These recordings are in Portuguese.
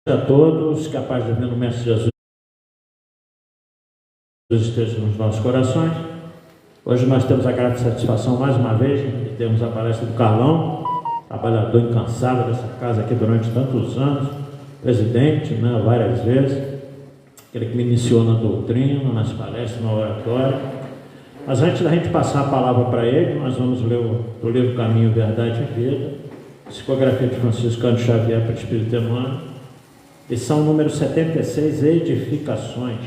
A todos, que a paz do Mestre Jesus esteja nos nossos corações. Hoje nós temos a grande satisfação, mais uma vez, de termos a palestra do Carlão, trabalhador incansável dessa casa aqui durante tantos anos, presidente, várias vezes, aquele que me iniciou na doutrina, nas palestras, no oratório. Mas antes da gente passar a palavra para ele, nós vamos ler o livro Caminho, Verdade e Vida, psicografia de Francisco Cândido Xavier para o Espírito Emmanuel, lição número 76, Edificações.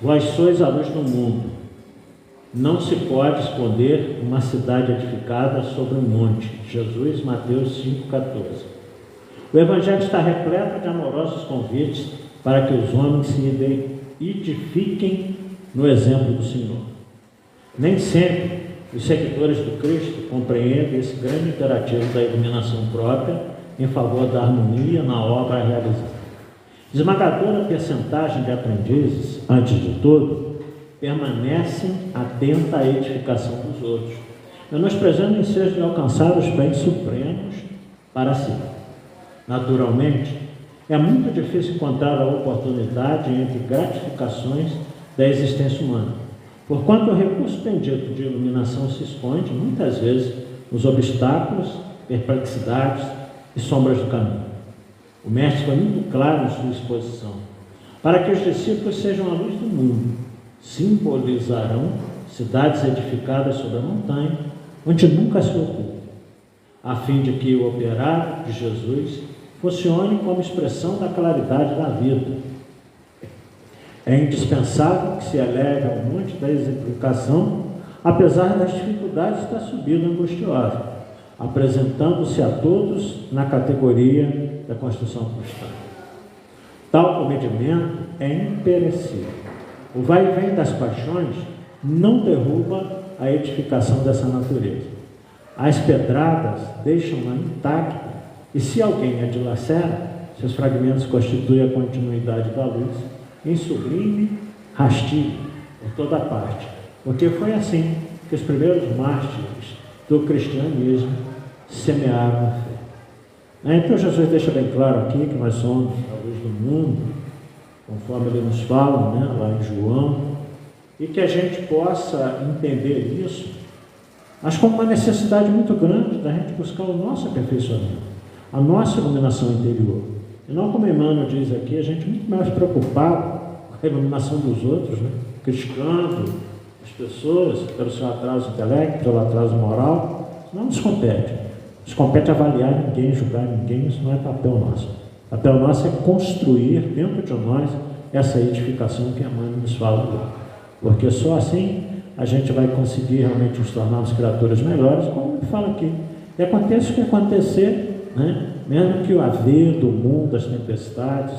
Vós sois a luz do mundo. Não se pode esconder uma cidade edificada sobre um monte. Jesus, Mateus 5,14. O Evangelho está repleto de amorosos convites para que os homens se edifiquem no exemplo do Senhor. Nem sempre os seguidores do Cristo compreendem esse grande imperativo da iluminação própria em favor da harmonia na obra a realizar. Esmagadora percentagem de aprendizes, antes de tudo, permanecem atenta à edificação dos outros, menosprezando o ensejo de alcançar os bens supremos para si. Naturalmente, é muito difícil encontrar a oportunidade entre gratificações da existência humana, porquanto o recurso bendito de iluminação se esconde, muitas vezes, nos obstáculos, perplexidades e sombras do caminho. O Mestre foi muito claro em sua exposição. Para que os discípulos sejam a luz do mundo, simbolizarão cidades edificadas sobre a montanha, onde nunca se oculta, a fim de que o operário de Jesus funcione como expressão da claridade da vida. É indispensável que se eleve ao monte da exemplificação, apesar das dificuldades da subida angustiosa, apresentando-se a todos na categoria da construção cristã. Tal comedimento é imperecível. O vai e vem das paixões não derruba a edificação dessa natureza. As pedradas deixam-na intacta e, se alguém a dilacera, seus fragmentos constituem a continuidade da luz em sublime rastilho por toda parte, porque foi assim que os primeiros mártires do cristianismo semearam a fé. Então Jesus deixa bem claro aqui que nós somos a luz do mundo, conforme ele nos fala, lá em João, e que a gente possa entender isso, mas com uma necessidade muito grande da gente buscar o nosso aperfeiçoamento, a nossa iluminação interior. E não, como Emmanuel diz aqui, a gente muito mais preocupado com a iluminação dos outros, criticando as pessoas pelo seu atraso intelecto, pelo atraso moral. Isso não nos compete. Nos compete avaliar ninguém, julgar ninguém, isso não é papel nosso. O papel nosso é construir dentro de nós essa edificação que a mãe nos fala, porque só assim a gente vai conseguir realmente nos tornarmos criaturas melhores, como ele fala aqui. E aconteça o que acontecer, mesmo que o haver do mundo, as tempestades,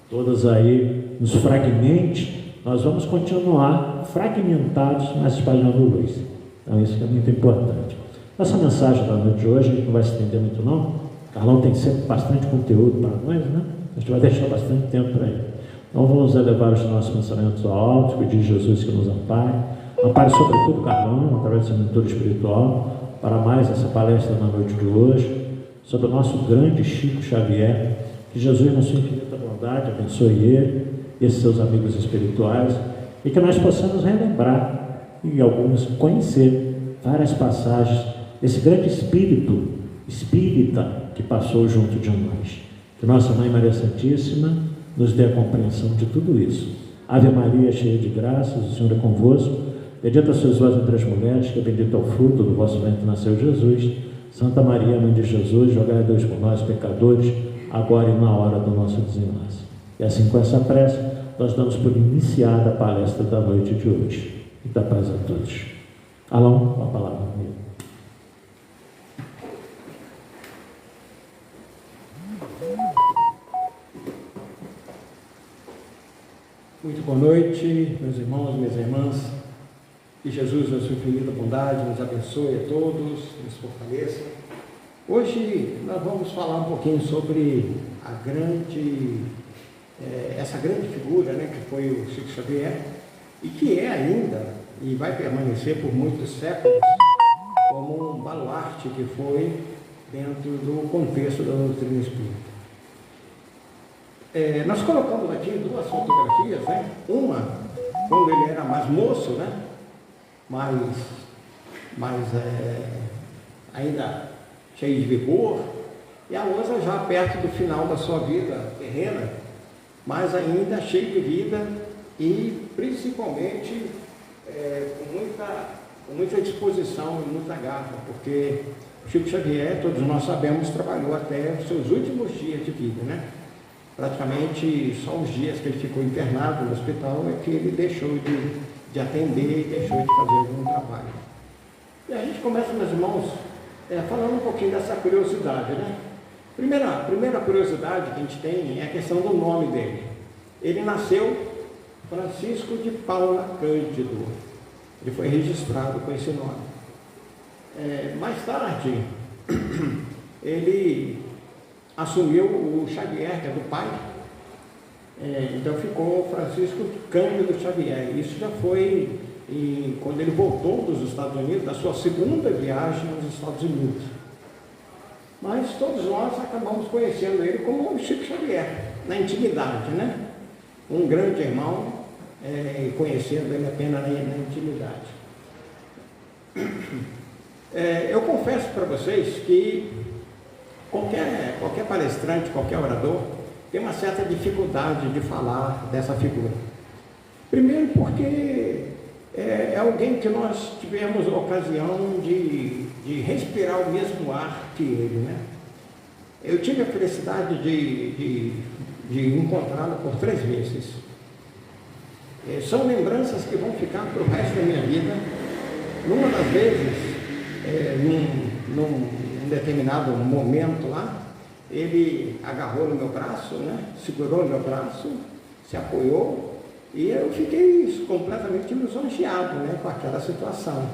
todas aí nos fragmente, nós vamos continuar fragmentados, mas espalhando luz. Então isso que é muito importante. Essa mensagem da noite de hoje, a gente não vai se estender muito não. O Carlão tem sempre bastante conteúdo para nós, A gente vai deixar bastante tempo para ele. Então vamos elevar os nossos pensamentos ao alto, pedir a Jesus que nos ampare. Ampare sobretudo o Carlão, através dessa mentoria espiritual, para mais essa palestra na noite de hoje, sobre o nosso grande Chico Xavier. Que Jesus, na sua infinita bondade, abençoe ele e seus amigos espirituais, e que nós possamos relembrar e alguns conhecer várias passagens desse grande espírito espírita que passou junto de nós. Que Nossa Mãe Maria Santíssima nos dê a compreensão de tudo isso. Ave Maria, cheia de graças, o Senhor é convosco. Bendita sois vós entre as mulheres, que bendito é o fruto do vosso ventre, nasceu Jesus. Santa Maria, Mãe de Jesus, rogai a Deus por nós, pecadores, agora e na hora do nosso desenlace. E assim, com essa prece, nós damos por iniciada a palestra da noite de hoje. E da paz a todos. Alão, com a palavra comigo. Muito boa noite, meus irmãos, minhas irmãs. Que Jesus, na sua infinita bondade, nos abençoe a todos, nos fortaleça. Hoje nós vamos falar um pouquinho sobre essa grande figura, que foi o Chico Xavier, e que é ainda, e vai permanecer por muitos séculos, como um baluarte que foi dentro do contexto da doutrina espírita. Nós colocamos aqui duas fotografias, né? Uma quando ele era mais moço, né? Ainda cheio de vigor, e a outra já perto do final da sua vida terrena, mas ainda cheio de vida e principalmente com muita disposição e muita garra, porque Chico Xavier, todos nós sabemos, trabalhou até os seus últimos dias de vida, né? Praticamente só os dias que ele ficou internado no hospital é que ele deixou de atender e deixou de fazer algum trabalho. E a gente começa, meus irmãos, falando um pouquinho dessa curiosidade, né? Primeira curiosidade que a gente tem é a questão do nome dele. Ele nasceu Francisco de Paula Cândido. Ele foi registrado com esse nome. Mais tarde, ele assumiu o Xavier, que é do pai, então ficou Francisco Cândido Xavier. Isso já foi quando ele voltou dos Estados Unidos, da sua segunda viagem aos Estados Unidos. Mas todos nós acabamos conhecendo ele como Chico Xavier, na intimidade, né? Um grande irmão, conhecendo ele apenas na intimidade. Eu confesso para vocês que qualquer palestrante, qualquer orador, tem uma certa dificuldade de falar dessa figura. Primeiro porque é alguém que nós tivemos a ocasião de respirar o mesmo ar que ele, né? Eu tive a felicidade de encontrá-lo por 3 vezes. São lembranças que vão ficar para o resto da minha vida. Numa das vezes, num determinado momento lá, ele agarrou no meu braço, né? Segurou no meu braço, se apoiou, e eu fiquei completamente lisonjeado, né, com aquela situação.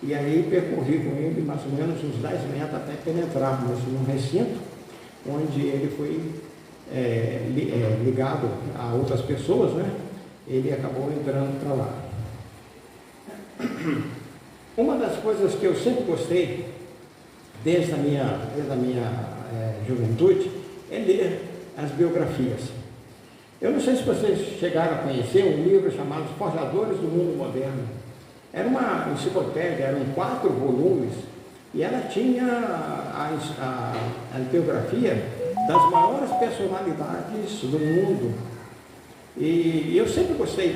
E aí percorri com ele mais ou menos uns 10 metros até penetrarmos num recinto onde ele foi ligado a outras pessoas, né? Ele acabou entrando para lá. Uma das coisas que eu sempre gostei desde a minha juventude é ler as biografias. Eu não sei se vocês chegaram a conhecer um livro chamado Forjadores do Mundo Moderno. Era uma enciclopédia, eram 4 volumes, e ela tinha a biografia das maiores personalidades do mundo. E eu sempre gostei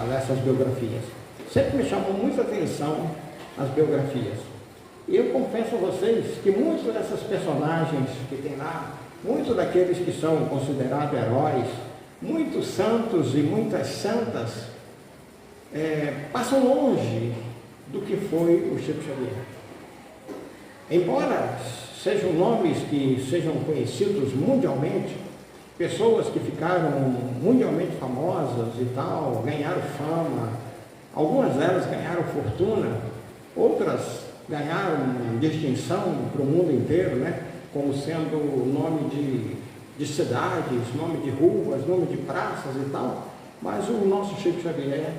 dessas biografias. Sempre me chamou muita atenção as biografias. E eu confesso a vocês que muitos dessas personagens que tem lá, muitos daqueles que são considerados heróis, muitos santos e muitas santas, passam longe do que foi o Chico Xavier. Embora sejam nomes que sejam conhecidos mundialmente, pessoas que ficaram mundialmente famosas e tal, ganharam fama, algumas delas ganharam fortuna, outras ganharam distinção para o mundo inteiro, né? Como sendo nome de cidades, nome de ruas, nome de praças e tal, mas o nosso Chico Xavier,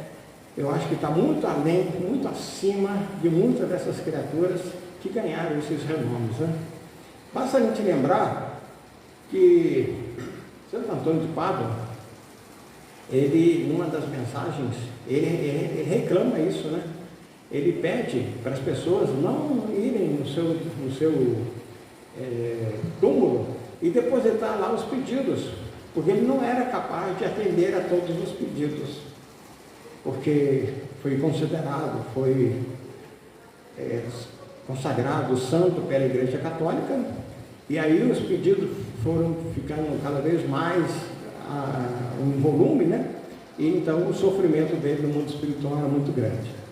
eu acho que está muito além, muito acima de muitas dessas criaturas que ganharam esses renomes, né? Basta a gente lembrar que Santo Antônio de Pádua, ele, numa das mensagens, ele reclama isso, né? Ele pede para as pessoas não irem no seu túmulo e depositar lá os pedidos, porque ele não era capaz de atender a todos os pedidos, porque foi considerado, foi consagrado santo pela Igreja Católica, e aí os pedidos foram ficando cada vez mais um volume, né? E então o sofrimento dele no mundo espiritual era muito grande.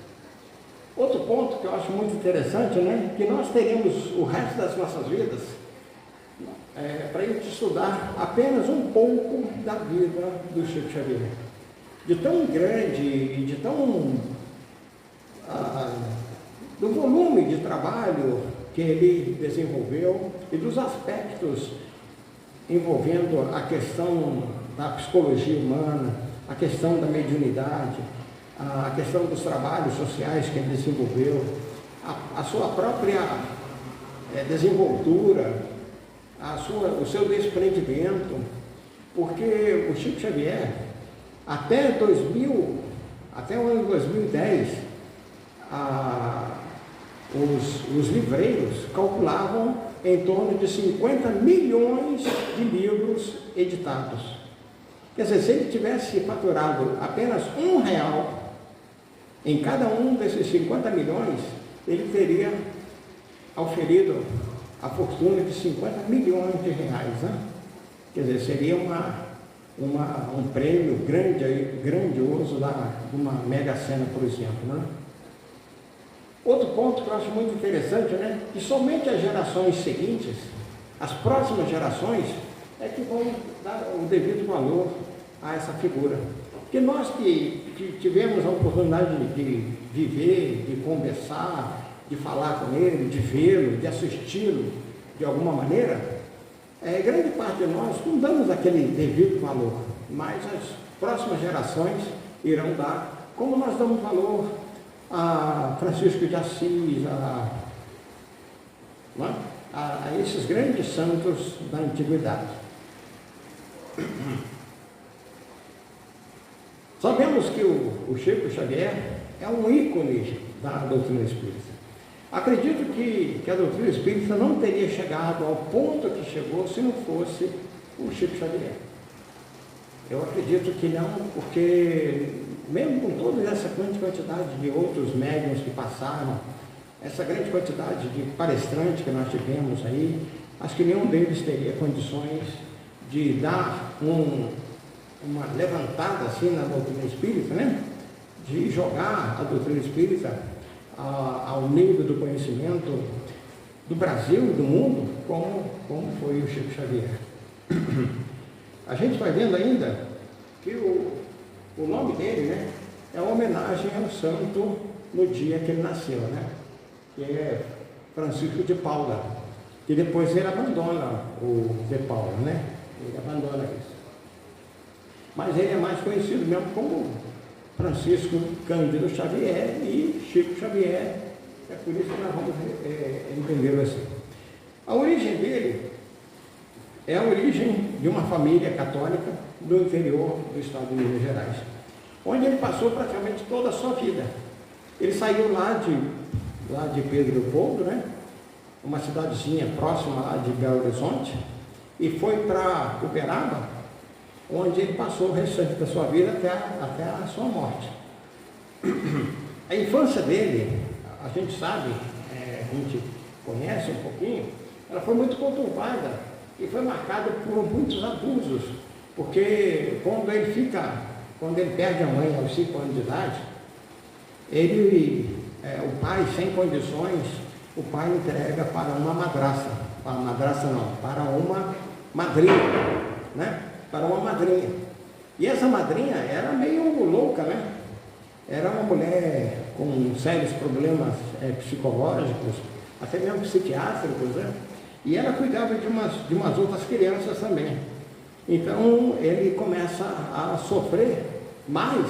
Outro ponto que eu acho muito interessante, né? Que nós teremos o resto das nossas vidas para a gente estudar apenas um pouco da vida do Chico Xavier. De tão grande e de tão... do volume de trabalho que ele desenvolveu e dos aspectos envolvendo a questão da psicologia humana, a questão da mediunidade, a questão dos trabalhos sociais que ele desenvolveu, a sua própria desenvoltura, o seu desprendimento, porque o Chico Xavier, até o ano 2010, os livreiros calculavam em torno de 50 milhões de livros editados. Quer dizer, se ele tivesse faturado apenas R$ 1 em cada um desses 50 milhões, ele teria auferido a fortuna de 50 milhões de reais, né? Quer dizer, seria um prêmio grandioso de uma Mega Sena, por exemplo, né? Outro ponto que eu acho muito interessante, né? Que somente as gerações seguintes, as próximas gerações, é que vão dar o devido valor a essa figura. Porque nós que tivemos a oportunidade de viver, de conversar, de falar com ele, de vê-lo, de assisti-lo de alguma maneira, grande parte de nós não damos aquele devido valor, mas as próximas gerações irão dar, como nós damos valor a Francisco de Assis, a esses grandes santos da antiguidade. Sabemos que o Chico Xavier é um ícone da doutrina espírita. Acredito que a doutrina espírita não teria chegado ao ponto que chegou se não fosse o Chico Xavier. Eu acredito que não, porque mesmo com toda essa grande quantidade de outros médiuns que passaram, essa grande quantidade de palestrantes que nós tivemos aí, acho que nenhum deles teria condições de dar uma levantada assim na doutrina espírita, né? De jogar a doutrina espírita ao nível do conhecimento do Brasil e do mundo, como foi o Chico Xavier. A gente vai vendo ainda que o nome dele, né, é uma homenagem ao santo no dia que ele nasceu, né? Que é Francisco de Paula, que depois ele abandona o de Paula, né? Ele abandona isso. Mas ele é mais conhecido mesmo como Francisco Cândido Xavier e Chico Xavier. É por isso que nós vamos entender assim. A origem dele é a origem de uma família católica do interior do estado de Minas Gerais, onde ele passou praticamente toda a sua vida. Ele saiu lá de Pedro Leopoldo, né? Uma cidadezinha próxima lá de Belo Horizonte, e foi para Uberaba, onde ele passou o restante da sua vida até a sua morte. A infância dele, a gente sabe, a gente conhece um pouquinho, ela foi muito conturbada e foi marcada por muitos abusos, porque quando ele perde a mãe aos 5 anos de idade, o pai, sem condições, o pai entrega para uma madraça, para uma madrinha, né? Para uma madrinha. E essa madrinha era meio louca, né? Era uma mulher com sérios problemas psicológicos, até mesmo psiquiátricos, né? E ela cuidava de umas outras crianças também. Então ele começa a sofrer mais,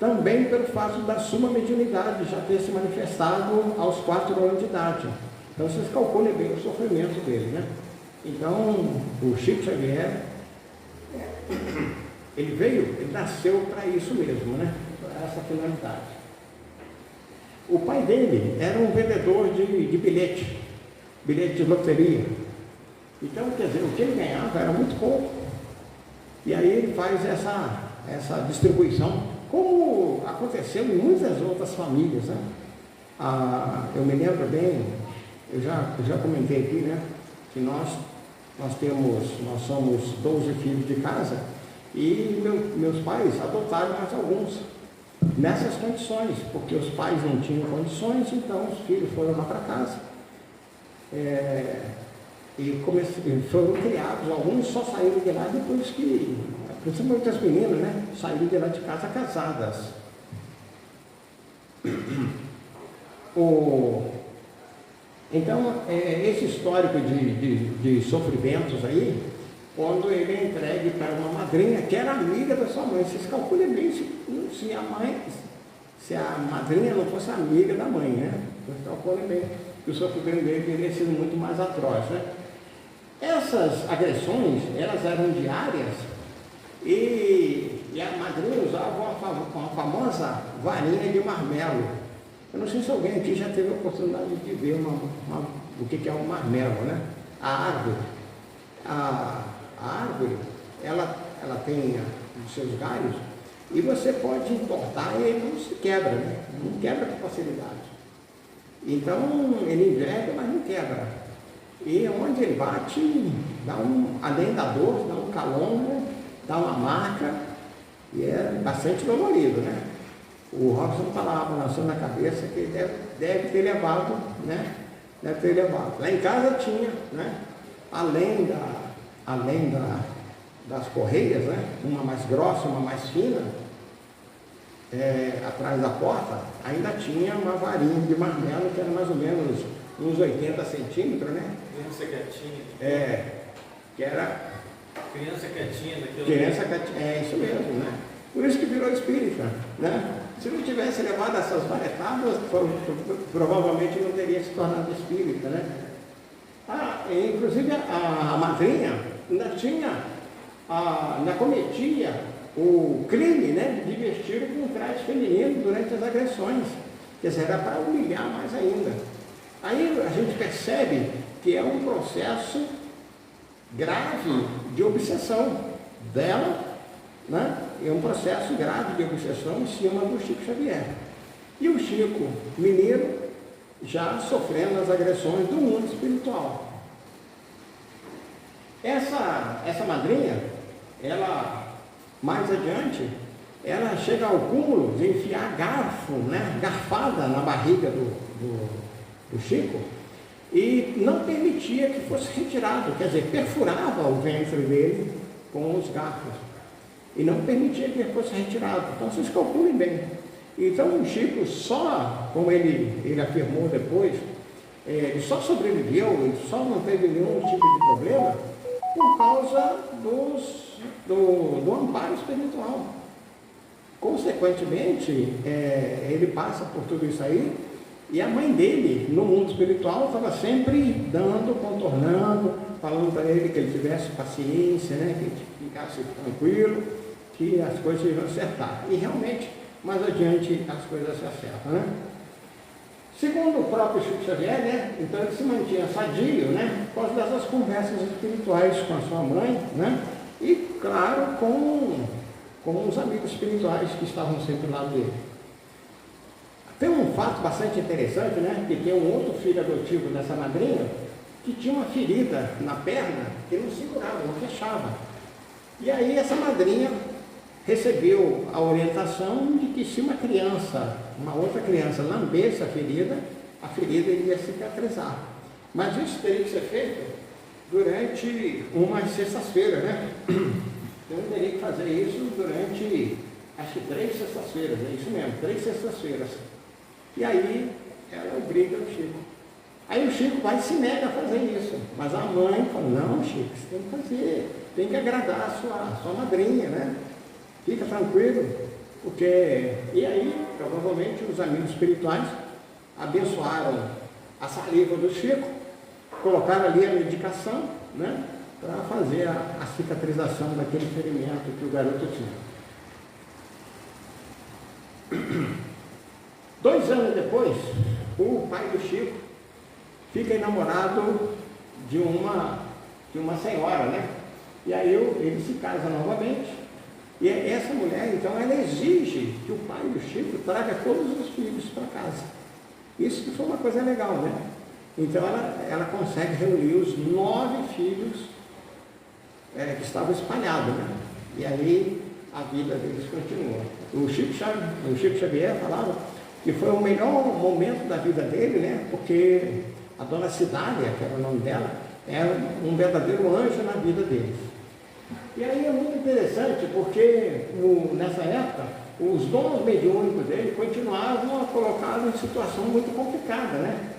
também pelo fato da sua mediunidade já ter se manifestado aos 4 anos de idade. Então vocês calculem bem o sofrimento dele, né? Então o Chico Xavier, ele nasceu para isso mesmo, né? Para essa finalidade. O pai dele era um vendedor de bilhete de loteria. Então, quer dizer, o que ele ganhava era muito pouco. E aí ele faz essa distribuição, como aconteceu em muitas outras famílias, né? Eu me lembro bem, eu já comentei aqui, né? Que nós somos 12 filhos de casa e meus pais adotaram mais alguns nessas condições, porque os pais não tinham condições, então os filhos foram lá para casa e foram criados. Alguns só saíram de lá depois que, principalmente as meninas, né, saíram de lá de casa casadas. Então, esse histórico de sofrimentos aí, quando ele é entregue para uma madrinha que era amiga da sua mãe. Vocês calculem bem se a madrinha não fosse amiga da mãe, né? Vocês calculem bem que o sofrimento dele teria sido muito mais atroz, né? Essas agressões, elas eram diárias E a madrinha usava uma famosa varinha de marmelo. Eu não sei se alguém aqui já teve a oportunidade de ver o que é um marmelo, né? A árvore. A árvore, ela tem os seus galhos e você pode cortar e ele não se quebra, né? Não quebra com facilidade. Então, ele enverga, mas não quebra. E onde ele bate, além da dor, dá um calombo, dá uma marca, e é bastante dolorido, né? O Robson falava, lançou na cabeça que ele deve ter levado, né? Deve ter levado. Lá em casa tinha, né? Além das correias, né? Uma mais grossa, uma mais fina, atrás da porta, ainda tinha uma varinha de marmelo que era mais ou menos uns 80 centímetros, né? Criança quietinha. Que era... Criança quietinha daquilo. Criança quietinha, é isso mesmo, né? Por isso que virou espírita, né? Se não tivesse levado essas varetadas, provavelmente não teria se tornado espírita, né? Inclusive a madrinha ainda cometia o crime, né, de vestir com traje feminino durante as agressões, quer dizer, era para humilhar mais ainda. Aí a gente percebe que é um processo grave de obsessão dela, né? É um processo grave de obsessão em cima do Chico Xavier. E o Chico, menino, já sofrendo as agressões do mundo espiritual. Essa madrinha, ela, mais adiante, ela chega ao cúmulo de enfiar garfo, né? Garfada na barriga do Chico, e não permitia que fosse retirado, quer dizer, perfurava o ventre dele com os garfos, e não permitia que ele fosse retirado. Então vocês calculem bem. Então o Chico só, como ele afirmou depois, ele só sobreviveu, ele só não teve nenhum tipo de problema por causa do amparo espiritual. Consequentemente, ele passa por tudo isso aí, e a mãe dele, no mundo espiritual, estava sempre contornando, falando para ele que ele tivesse paciência, né, que ele ficasse tranquilo, que as coisas iam acertar. E realmente, mais adiante, as coisas se acertam, né? Segundo o próprio Chico Xavier, né, então ele se mantinha sadio, né, por causa dessas conversas espirituais com a sua mãe, né, e, claro, com os amigos espirituais que estavam sempre ao lado dele. Tem um fato bastante interessante, né, que tem um outro filho adotivo dessa madrinha, que tinha uma ferida na perna que não segurava, não fechava. E aí essa madrinha recebeu a orientação de que se uma outra criança lambesse a ferida iria cicatrizar. Mas isso teria que ser feito durante umas sextas-feiras, né? Então eu teria que fazer isso durante, acho que 3 sextas-feiras, é isso mesmo, 3 sextas-feiras. E aí ela obriga o Chico. Aí o Chico vai e se nega a fazer isso. Mas a mãe fala, não, Chico, você tem que fazer, tem que agradar a sua madrinha, né? Fica tranquilo, porque... E aí, provavelmente, os amigos espirituais abençoaram a saliva do Chico, colocaram ali a medicação, né, para fazer a cicatrização daquele ferimento que o garoto tinha. 2 anos depois, o pai do Chico fica enamorado de uma senhora, né? E aí ele se casa novamente. E essa mulher, então, ela exige que o pai do Chico traga todos os filhos para casa. Isso que foi uma coisa legal, né? Então ela consegue reunir os 9 filhos que estavam espalhados, né? E aí a vida deles continua. O Chico Xavier falava que foi o melhor momento da vida dele, né? Porque a dona Cidália, que era o nome dela, era um verdadeiro anjo na vida deles. E aí é muito interessante, porque nessa época, os dons mediúnicos dele continuavam a colocá-lo em situação muito complicada, né?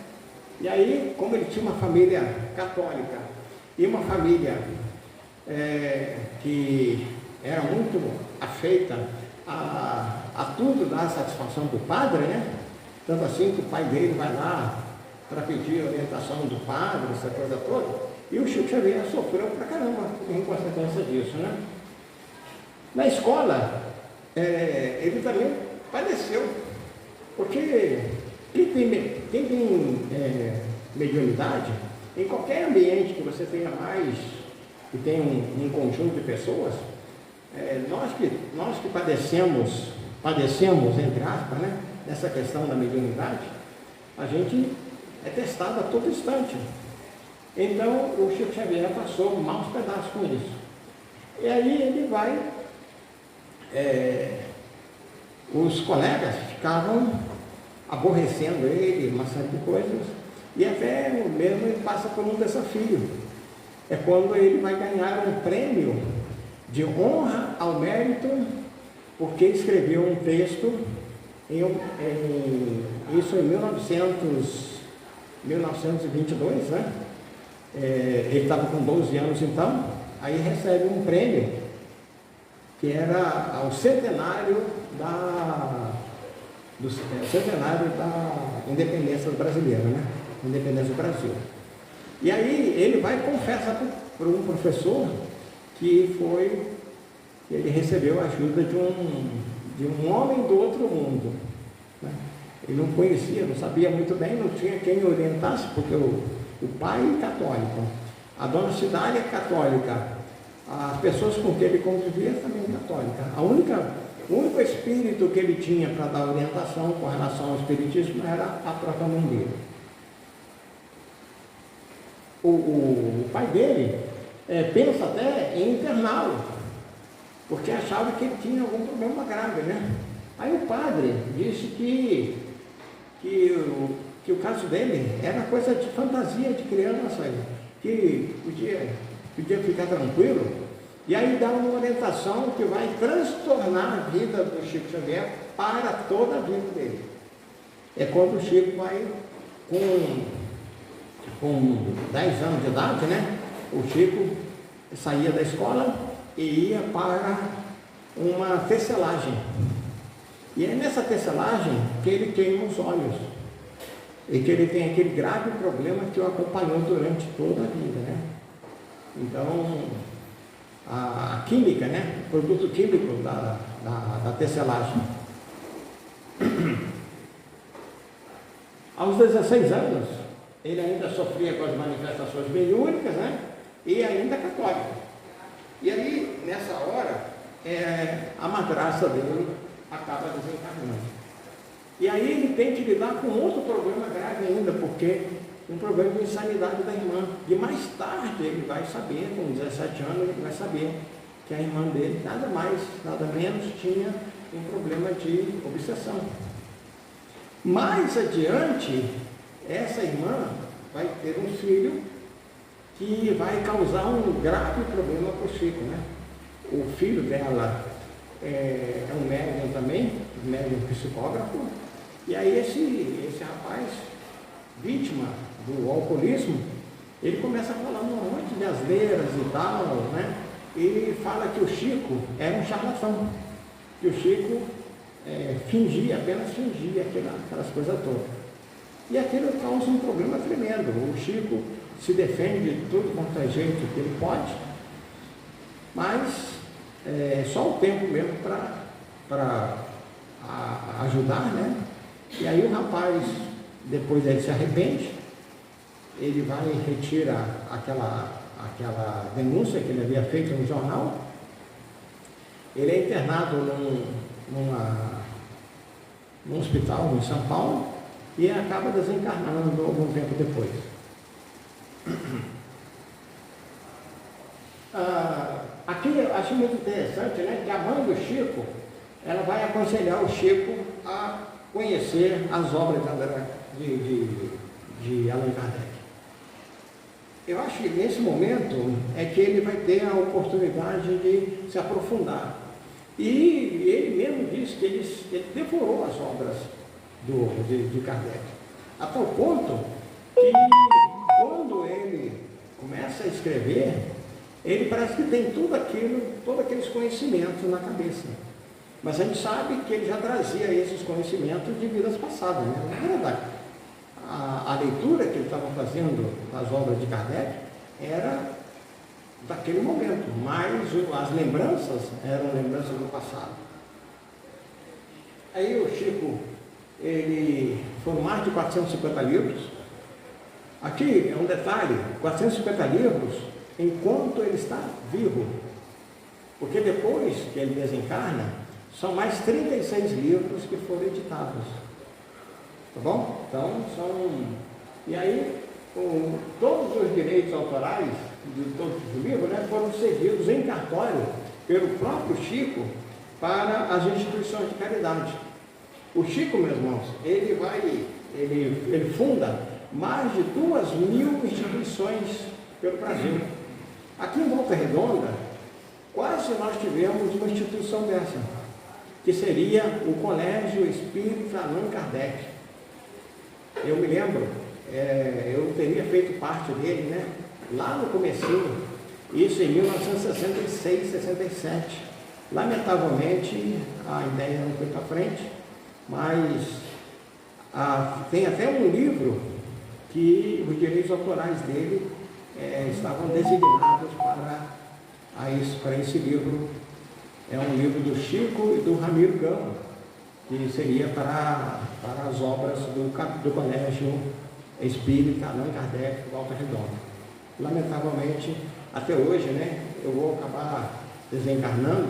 E aí, como ele tinha uma família católica e uma família que era muito afeita a tudo dar satisfação do padre, né? Tanto assim que o pai dele vai lá para pedir a orientação do padre, essa coisa toda. E o Chico Xavier sofreu pra caramba em consequência disso, né? Na escola, ele também padeceu, porque quem tem mediunidade, em qualquer ambiente que você tenha mais, que tem um conjunto de pessoas, nós que padecemos, entre aspas, né, nessa questão da mediunidade, a gente é testado a todo instante. Então, o Chico Xavier passou maus pedaços com isso. E aí ele vai, os colegas ficavam aborrecendo ele, uma série de coisas, e até mesmo ele passa por um desafio. É quando ele vai ganhar um prêmio de honra ao mérito, porque escreveu um texto, isso em 1922, né? Ele estava com 12 anos então, aí recebe um prêmio, que era ao centenário da independência brasileira, né? Independência do Brasil. E aí ele vai e confessa para um professor que ele recebeu a ajuda de um homem do outro mundo, né? Ele não conhecia, não sabia muito bem, não tinha quem orientasse, porque o pai é católico, a dona Cidália é católica, as pessoas com quem ele convivia também católicas. O único espírito que ele tinha para dar orientação com relação ao espiritismo era a própria mãe dele. O pai dele pensa até em interná-lo, porque achava que ele tinha algum problema grave, né? Aí o padre disse que o caso dele era coisa de fantasia de criança, que podia ficar tranquilo, e aí dá uma orientação que vai transtornar a vida do Chico Xavier para toda a vida dele. É quando o Chico vai com 10 anos de idade, né? O Chico saía da escola e ia para uma tecelagem. E é nessa tecelagem que ele queima os olhos. E que ele tem aquele grave problema que o acompanhou durante toda a vida, né? Então, a química, né? O produto químico da tecelagem. Aos 16 anos, ele ainda sofria com as manifestações mediúnicas, né? E ainda católico. E aí, nessa hora, a madrasta dele acaba desencarnando. E aí ele tem que lidar com outro problema grave ainda, porque um problema de insanidade da irmã. E mais tarde ele vai saber, com 17 anos, ele vai saber que a irmã dele, nada mais, nada menos, tinha um problema de obsessão. Mais adiante, essa irmã vai ter um filho que vai causar um grave problema para o Chico, né? O filho dela é um médium também, um médium psicógrafo, e aí esse rapaz, vítima do alcoolismo, ele começa a falar um monte de asneiras e tal, né? E fala que o Chico era um charlatão, que o Chico apenas fingia aquelas coisas todas. E aquilo causa um problema tremendo. O Chico se defende de tudo quanto é jeito que ele pode, mas só o tempo mesmo para ajudar, né? E aí o rapaz, depois ele se arrepende, ele vai e retira aquela denúncia que ele havia feito no jornal, ele é internado num hospital em São Paulo e acaba desencarnando algum tempo depois. Aqui eu acho muito interessante, né, que a mãe do Chico, ela vai aconselhar o Chico a conhecer as obras de Allan Kardec. Eu acho que nesse momento é que ele vai ter a oportunidade de se aprofundar. E ele mesmo disse que ele devorou as obras de Kardec, a tal ponto que quando ele começa a escrever, ele parece que tem todos aqueles conhecimentos na cabeça. Mas a gente sabe que ele já trazia esses conhecimentos de vidas passadas, né? Na verdade, a leitura que ele estava fazendo das obras de Kardec era daquele momento, mas as lembranças eram lembranças do passado. Aí o Chico, ele foram mais de 450 livros. Aqui é um detalhe, 450 livros enquanto ele está vivo, porque depois que ele desencarna, são mais 36 livros que foram editados, tá bom? Então e aí todos os direitos autorais de todos os livros, né, foram cedidos em cartório pelo próprio Chico para as instituições de caridade. O Chico, meus irmãos, ele funda mais de 2.000 instituições pelo Brasil. Aqui em Volta Redonda, quase nós tivemos uma instituição dessa, que seria o Colégio Espírita Allan Kardec. Eu me lembro, eu teria feito parte dele, né, lá no comecinho, isso em 1966, 67. Lamentavelmente, a ideia não foi para frente, mas tem até um livro que os direitos autorais dele estavam designados para esse livro. É um livro do Chico e do Ramiro Gama, que seria para as obras do Colégio Espírita Allan Kardec, Volta Redonda. Lamentavelmente, até hoje, né, eu vou acabar desencarnando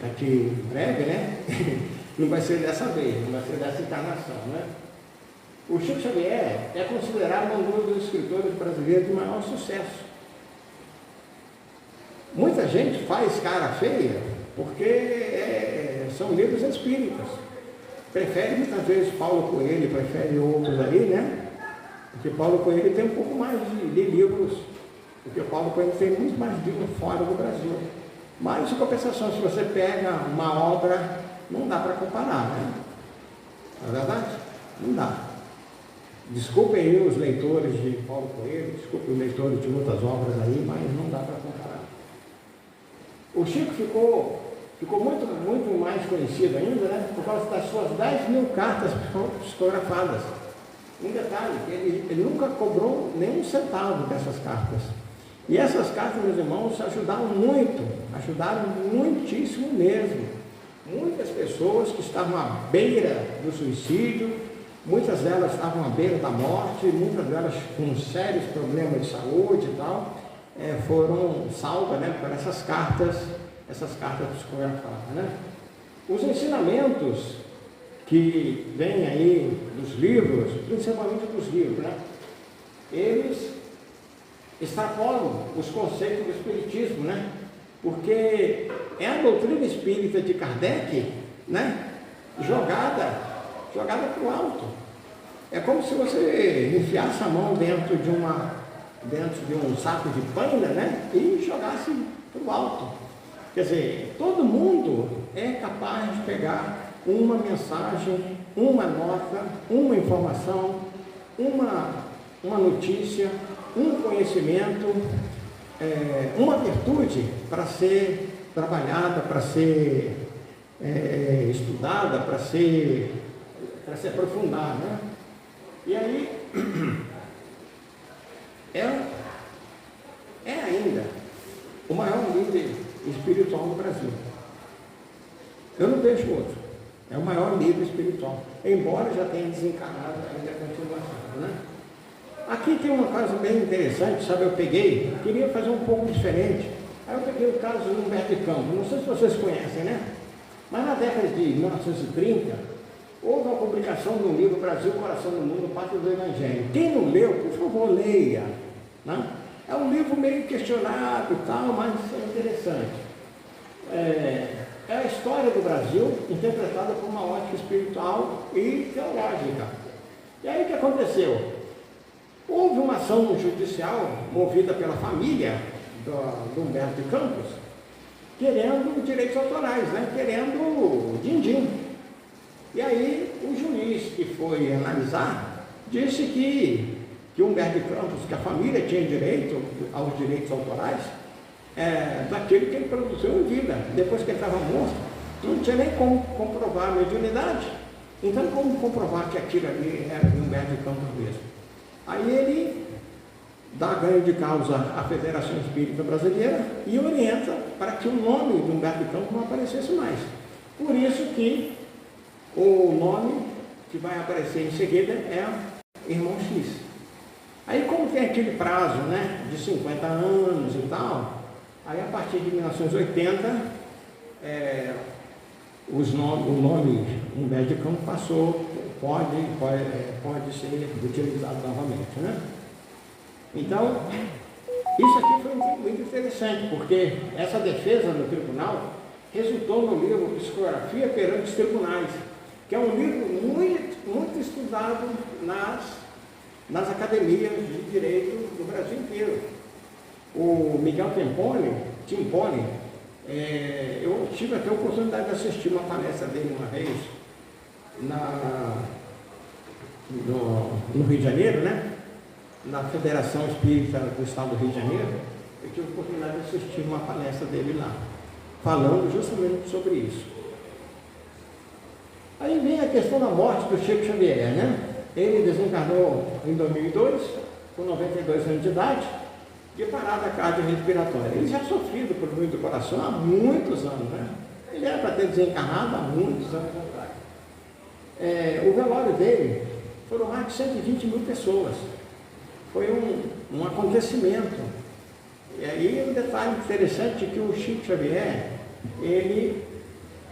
daqui em breve, né? Não vai ser dessa vez, não vai ser dessa encarnação, né? O Chico Xavier é considerado um dos escritores brasileiros de maior sucesso. Muita gente faz cara feia porque são livros espíritas. Prefere muitas vezes Paulo Coelho, prefere outros ali, né? Porque Paulo Coelho tem um pouco mais de livros, porque Paulo Coelho tem muito mais livros fora do Brasil. Mas, em compensação, se você pega uma obra, não dá para comparar, né? Não é verdade? Não dá. Desculpem aí os leitores de Paulo Coelho, desculpem os leitores de outras obras aí, mas não dá para comparar. O Chico ficou muito mais conhecido ainda, né? Por causa das suas 10.000 cartas psicografadas. Um detalhe, ele nunca cobrou nem um centavo dessas cartas. E essas cartas, meus irmãos, ajudaram muitíssimo mesmo. Muitas pessoas que estavam à beira do suicídio, muitas delas estavam à beira da morte, muitas delas com sérios problemas de saúde e tal, foram salvas, né, por essas cartas psicografadas, né? Os ensinamentos que vêm aí dos livros, principalmente dos livros, né, eles extrapolam os conceitos do Espiritismo, né? Porque é a doutrina espírita de Kardec, né, jogada para o alto. É como se você enfiasse a mão dentro de um saco de panda, né, e jogasse para o alto. Quer dizer, todo mundo é capaz de pegar uma mensagem, uma nota, uma informação, uma notícia, um conhecimento, uma virtude para ser trabalhada, para ser estudada, para se aprofundar, né? E aí é ainda o maior líder espiritual do Brasil. Eu não vejo outro. É o maior líder espiritual, embora já tenha desencarnado ainda a continuação, né? Aqui tem uma coisa bem interessante, sabe? Eu queria fazer um pouco diferente. Aí eu peguei o caso do Humberto de Campos, não sei se vocês conhecem, né? Mas na década de 1930, houve uma publicação de um livro, Brasil, Coração do Mundo, Pátria do Evangelho. Quem não leu, por favor, leia, né? É um livro meio questionado e tal, mas é interessante. É a história do Brasil interpretada por uma ótica espiritual e teológica. E aí o que aconteceu? Houve uma ação judicial movida pela família do Humberto de Campos, querendo direitos autorais, né? Querendo din-din. E aí o juiz que foi analisar disse que Humberto de Campos, que a família tinha direito aos direitos autorais daquilo que ele produziu em vida. Depois que ele estava morto, não tinha nem como comprovar a mediunidade. Então, como comprovar que aquilo ali era de Humberto de Campos mesmo? Aí ele dá ganho de causa à Federação Espírita Brasileira e orienta para que o nome de Humberto de Campos não aparecesse mais. Por isso que o nome que vai aparecer em seguida é Irmão X. Aí, como tem aquele prazo, né, de 50 anos e tal, aí a partir de 1980, o nome Humberto de Campos passou, pode ser utilizado novamente, né? Então, isso aqui foi muito interessante, porque essa defesa no tribunal resultou no livro Psicografia perante os Tribunais, que é um livro muito estudado nas academias de direito do Brasil inteiro. O Miguel Timpone, eu tive até a oportunidade de assistir uma palestra dele uma vez no Rio de Janeiro, né? Na Federação Espírita do Estado do Rio de Janeiro. Eu tive a oportunidade de assistir uma palestra dele lá, falando justamente sobre isso. Aí vem a questão da morte do Chico Xavier, né? Ele desencarnou em 2002, com 92 anos de idade, de parada cardiorrespiratória. Ele já sofrido por doença do coração há muitos anos, né? Ele era para ter desencarnado há muitos anos atrás. O velório dele foram mais de 120 mil pessoas. Foi um acontecimento. E aí um detalhe interessante é que o Chico Xavier, ele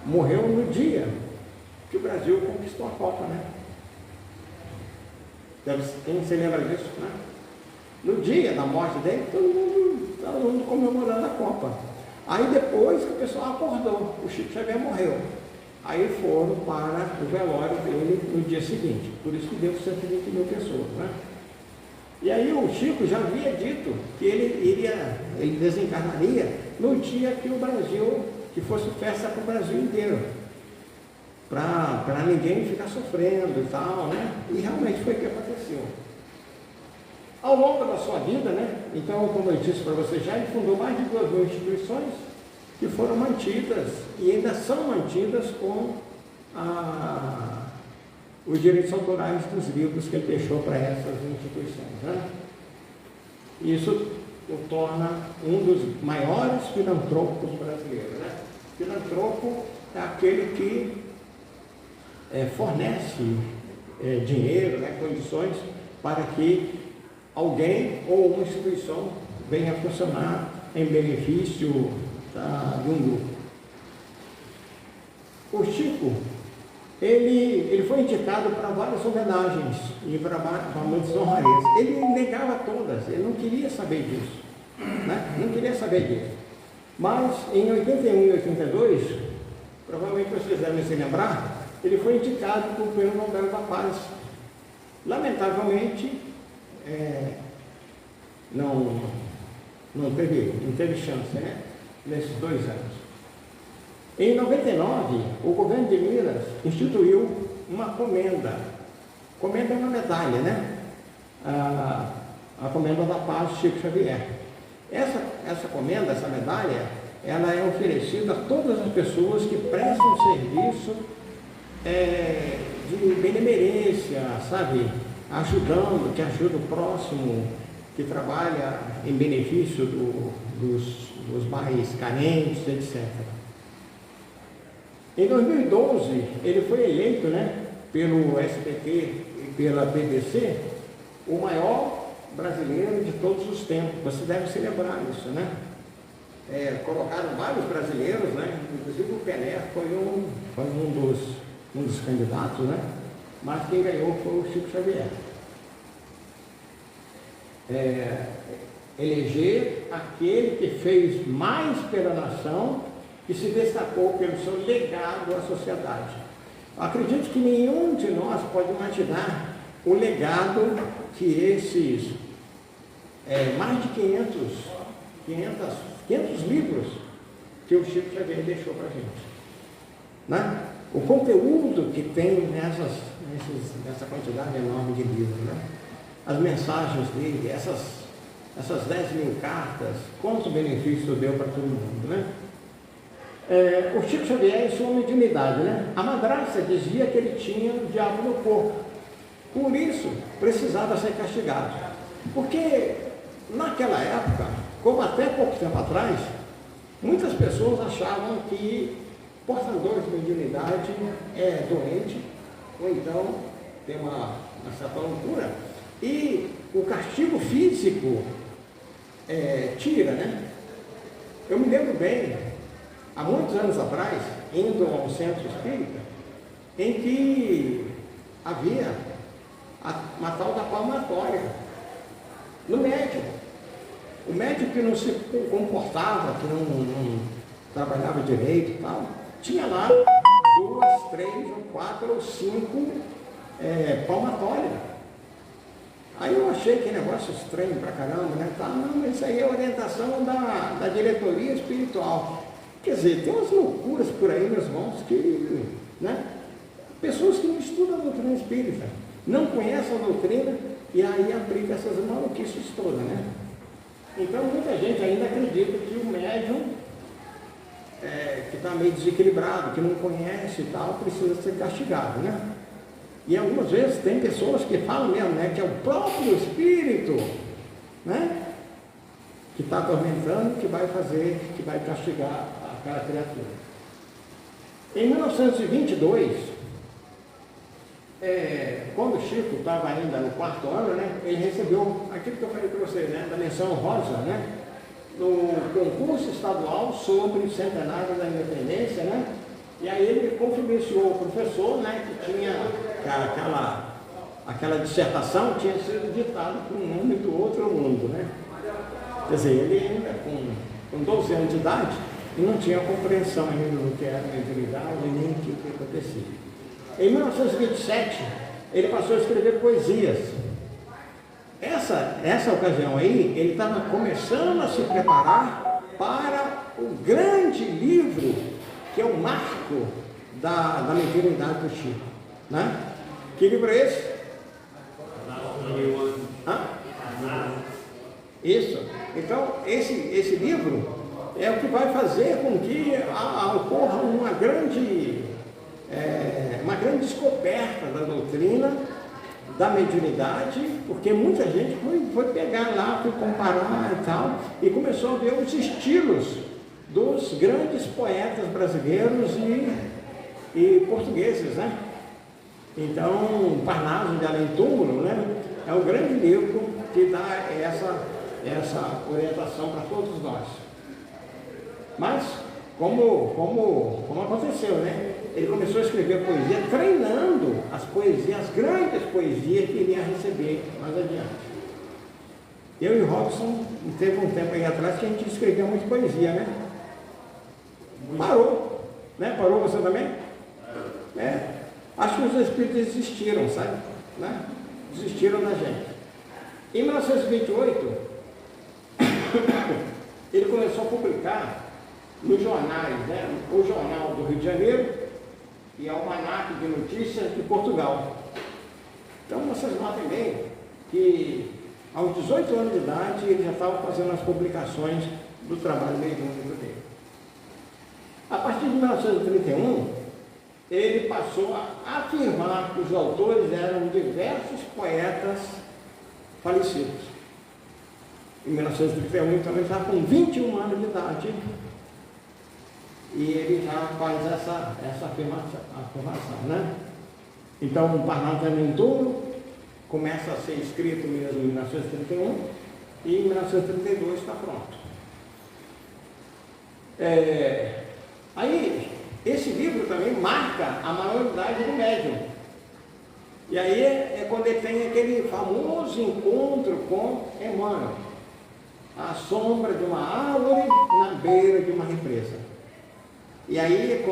morreu no dia que o Brasil conquistou a Copa, né? Quem se lembra disso, né? No dia da morte dele, todo mundo comemorando a Copa. Aí depois que o pessoal acordou, o Chico Xavier morreu. Aí foram para o velório dele no dia seguinte. Por isso que deu 120 mil pessoas, né? E aí o Chico já havia dito que ele desencarnaria no dia que o Brasil, que fosse festa para o Brasil inteiro. Para ninguém ficar sofrendo e tal, né? E realmente foi o que aconteceu. Ao longo da sua vida, né? Então, como eu disse para você já, ele fundou mais de 2.000 instituições que foram mantidas e ainda são mantidas com os direitos autorais dos livros que ele deixou para essas instituições, né? Isso o torna um dos maiores filantropos brasileiros, né? Filantropo é aquele que fornece dinheiro, né, condições para que alguém ou uma instituição venha a funcionar em benefício de um grupo. O Chico, ele foi indicado para várias homenagens e para muitas honrarias. Ele negava todas, ele não queria saber disso, né? Não queria saber disso. Mas em 81 e 82, provavelmente vocês devem se lembrar, ele foi indicado para o Prêmio Nobel da Paz. Lamentavelmente, não teve chance, né? Nesses 2 anos. Em 99, o governo de Minas instituiu uma comenda. Comenda é uma medalha, né? A Comenda da Paz Chico Xavier. Essa comenda, essa medalha, ela é oferecida a todas as pessoas que prestam serviço de benemerência, sabe? Que ajuda o próximo, que trabalha em benefício dos mais carentes, etc. Em 2012, ele foi eleito, né, pelo SBT e pela BBC, o maior brasileiro de todos os tempos. Você deve se lembrar disso, né? Colocaram vários brasileiros, né? Inclusive o Pelé foi um dos candidatos, né? Mas quem ganhou foi o Chico Xavier. Eleger aquele que fez mais pela nação e se destacou pelo seu legado à sociedade. Acredito que nenhum de nós pode imaginar o legado que esses mais de 500 livros que o Chico Xavier deixou para a gente, né? O conteúdo que tem nessa quantidade enorme de livros, né? As mensagens dele, essas 10 mil cartas, quanto benefício deu para todo mundo, né? O Chico Xavier, em sua mediunidade, né? A madrasta dizia que ele tinha o diabo no corpo, por isso precisava ser castigado, porque naquela época, como até pouco tempo atrás, muitas pessoas achavam que portador de mediunidade é doente, ou então tem uma certa loucura, e o castigo físico tira, né? Eu me lembro bem, há muitos anos atrás, indo a um centro espírita, em que havia uma tal da palmatória no médium. O médium que não se comportava, que não trabalhava direito e tal, tinha lá 2, 3, 4 ou 5 palmatórias. Aí eu achei que negócio estranho pra caramba, né? Tá, não, mas isso aí é orientação da diretoria espiritual. Quer dizer, tem umas loucuras por aí, meus irmãos, que, né? Pessoas que não estudam a doutrina espírita, não conhecem a doutrina e aí aplicam essas maluquices todas, né? Então muita gente ainda acredita que o médium que está meio desequilibrado, que não conhece e tal, precisa ser castigado, né? E algumas vezes tem pessoas que falam mesmo, né, que é o próprio espírito, né, que está atormentando, que vai castigar aquela criatura. Em 1922, quando o Chico estava ainda no 4º ano, né, ele recebeu aquilo que eu falei para vocês, né, da menção honrosa, né, no concurso estadual sobre o centenário da independência, né, e aí ele confidenciou o professor, né, que tinha aquela dissertação tinha sido ditada por um mundo e do outro mundo, né? Quer dizer, ele ainda com 12 anos de idade, e não tinha compreensão ainda do que era a mediunidade e nem o que acontecia. Em 1927, ele passou a escrever poesias. Essa ocasião aí, ele estava começando a se preparar para o grande livro, que é o marco da mediunidade do Chico, né? Que livro é esse? Isso. Então, esse livro é o que vai fazer com que ocorra uma grande descoberta da doutrina, da mediunidade, porque muita gente foi pegar lá, foi comparar e tal, e começou a ver os estilos dos grandes poetas brasileiros e portugueses, né? Então, Parnaso de Além Túmulo, né, é um grande livro que dá essa orientação para todos nós. Mas, como aconteceu, né? Ele começou a escrever poesia, treinando as grandes poesias que ele ia receber mais adiante. Eu e o Robson, teve um tempo aí atrás que a gente escrevia muito poesia, né? Parou, né? Parou você também? Acho que os espíritos desistiram, sabe? Né? Desistiram da gente. Em 1928, ele começou a publicar nos jornais, né? O Jornal do Rio de Janeiro e o Almanaque de Notícias de Portugal. Então vocês notem bem que aos 18 anos de idade ele já estava fazendo as publicações do trabalho mediúnico dele. A partir de 1931, ele passou a afirmar que os autores eram diversos poetas falecidos. Em 1931, então, ele estava com 21 anos de idade e ele já faz essa afirmação, né? Então, o Parnaso de Além Túmulo começa a ser escrito mesmo em 1931 e em 1932 está pronto. Aí, esse livro também marca a maioridade do médium. E aí é quando ele tem aquele famoso encontro com Emmanuel, à sombra de uma árvore na beira de uma represa. E aí é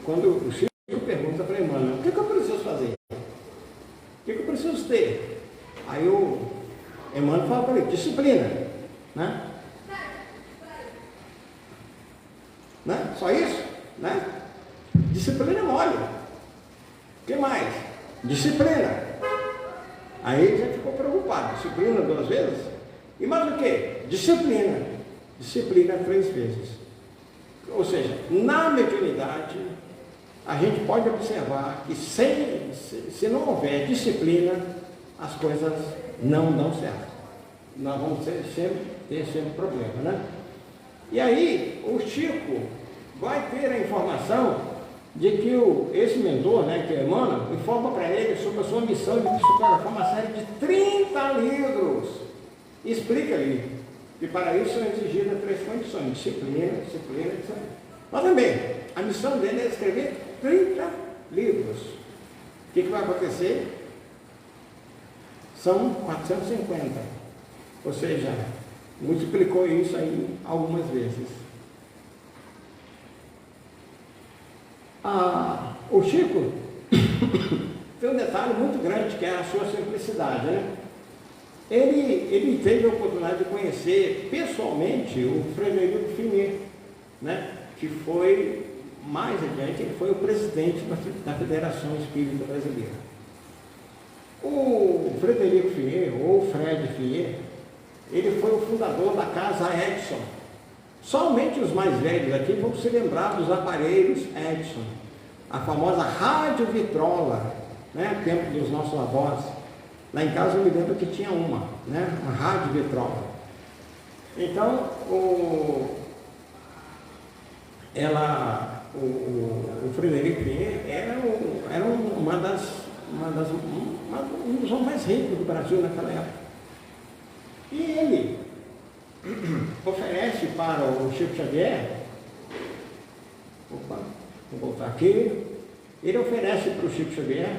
quando o Chico pergunta para Emmanuel, o que eu preciso fazer? O que eu preciso ter? Aí o Emmanuel fala para ele, disciplina, né? Só isso? Né? Disciplina é mole. O que mais? Disciplina. Aí ele já ficou preocupado. Disciplina 2 vezes? E mais o que? Disciplina. Disciplina 3 vezes. Ou seja, na mediunidade, a gente pode observar que se não houver disciplina, as coisas não dão certo. nós vamos ter sempre problema, né? E aí, o Chico vai ter a informação de que esse mentor, né, que é Emmanuel, informa para ele sobre a sua missão de psicografar uma série de 30 livros. E explica ali que para isso são exigidas 3 condições: disciplina. Mas também, a missão dele é escrever 30 livros. O que vai acontecer? São 450. Ou seja, multiplicou isso aí algumas vezes. O Chico tem um detalhe muito grande, que é a sua simplicidade, né? Ele teve a oportunidade de conhecer pessoalmente o Frederico Finier, né? Que foi, mais adiante, ele foi o presidente da Federação Espírita Brasileira. O Frederico Finier, ou Fred Finier, ele foi o fundador da Casa Edison. Somente os mais velhos aqui vão se lembrar dos aparelhos Edison, a famosa rádio vitrola, né? Tempo dos nossos avós. Lá em casa eu me lembro que tinha uma rádio vitrola. Então, o Frederico Finier era um dos homens mais ricos do Brasil naquela época. E ele oferece para o Chico Xavier, vou voltar aqui, ele oferece para o Chico Xavier,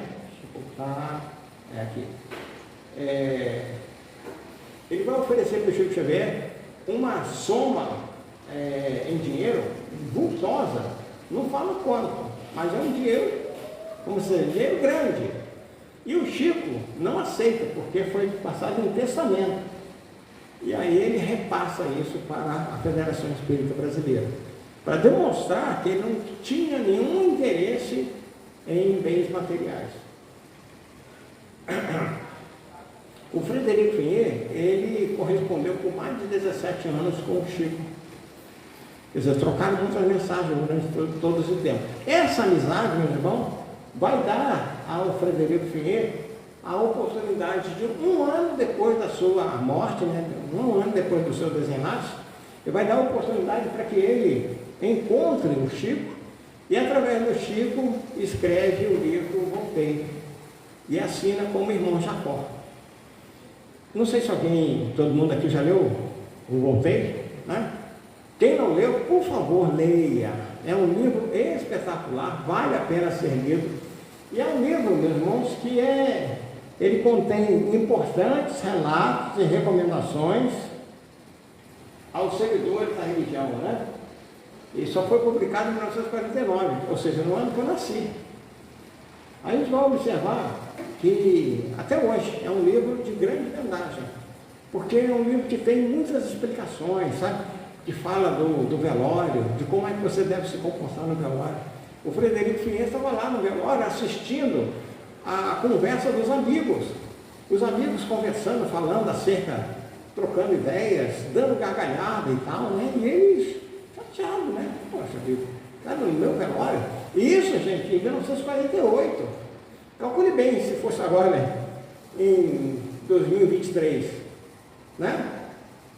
ele vai oferecer para o Chico Xavier uma soma em dinheiro vultosa, não fala quanto, mas é um dinheiro, como se diz, dinheiro grande. E o Chico não aceita, porque foi passado em testamento. E aí ele repassa isso para a Federação Espírita Brasileira, para demonstrar que ele não tinha nenhum interesse em bens materiais. O Frederico Finier, ele correspondeu por mais de 17 anos com o Chico. Quer dizer, trocaram muitas mensagens durante todo esse tempo. Essa amizade, meus irmãos, vai dar ao Frederico Finier a oportunidade de, um ano depois da sua morte, um ano depois do seu desenlace, ele vai dar a oportunidade para que ele encontre o Chico e, através do Chico, escreve o livro Voltei e assina como Irmão Jacó. Não sei se todo mundo aqui já leu o Voltei, né? Quem não leu, por favor, leia. É um livro espetacular, vale a pena ser lido. E é um livro, meus irmãos, que ele contém importantes relatos e recomendações aos seguidores da religião, né? E só foi publicado em 1949, ou seja, no ano que eu nasci. Aí a gente vai observar que, até hoje, é um livro de grande vendagem, porque é um livro que tem muitas explicações, sabe? Que fala do velório, de como é que você deve se comportar no velório. O Frederico Finier estava lá no velório assistindo a conversa dos amigos, os amigos conversando, falando acerca, trocando ideias, dando gargalhada e tal, né? E eles chateados, né? Poxa vida, cara, no meu velório. Isso, gente, em 1948. Calcule bem se fosse agora, né? Em 2023, né?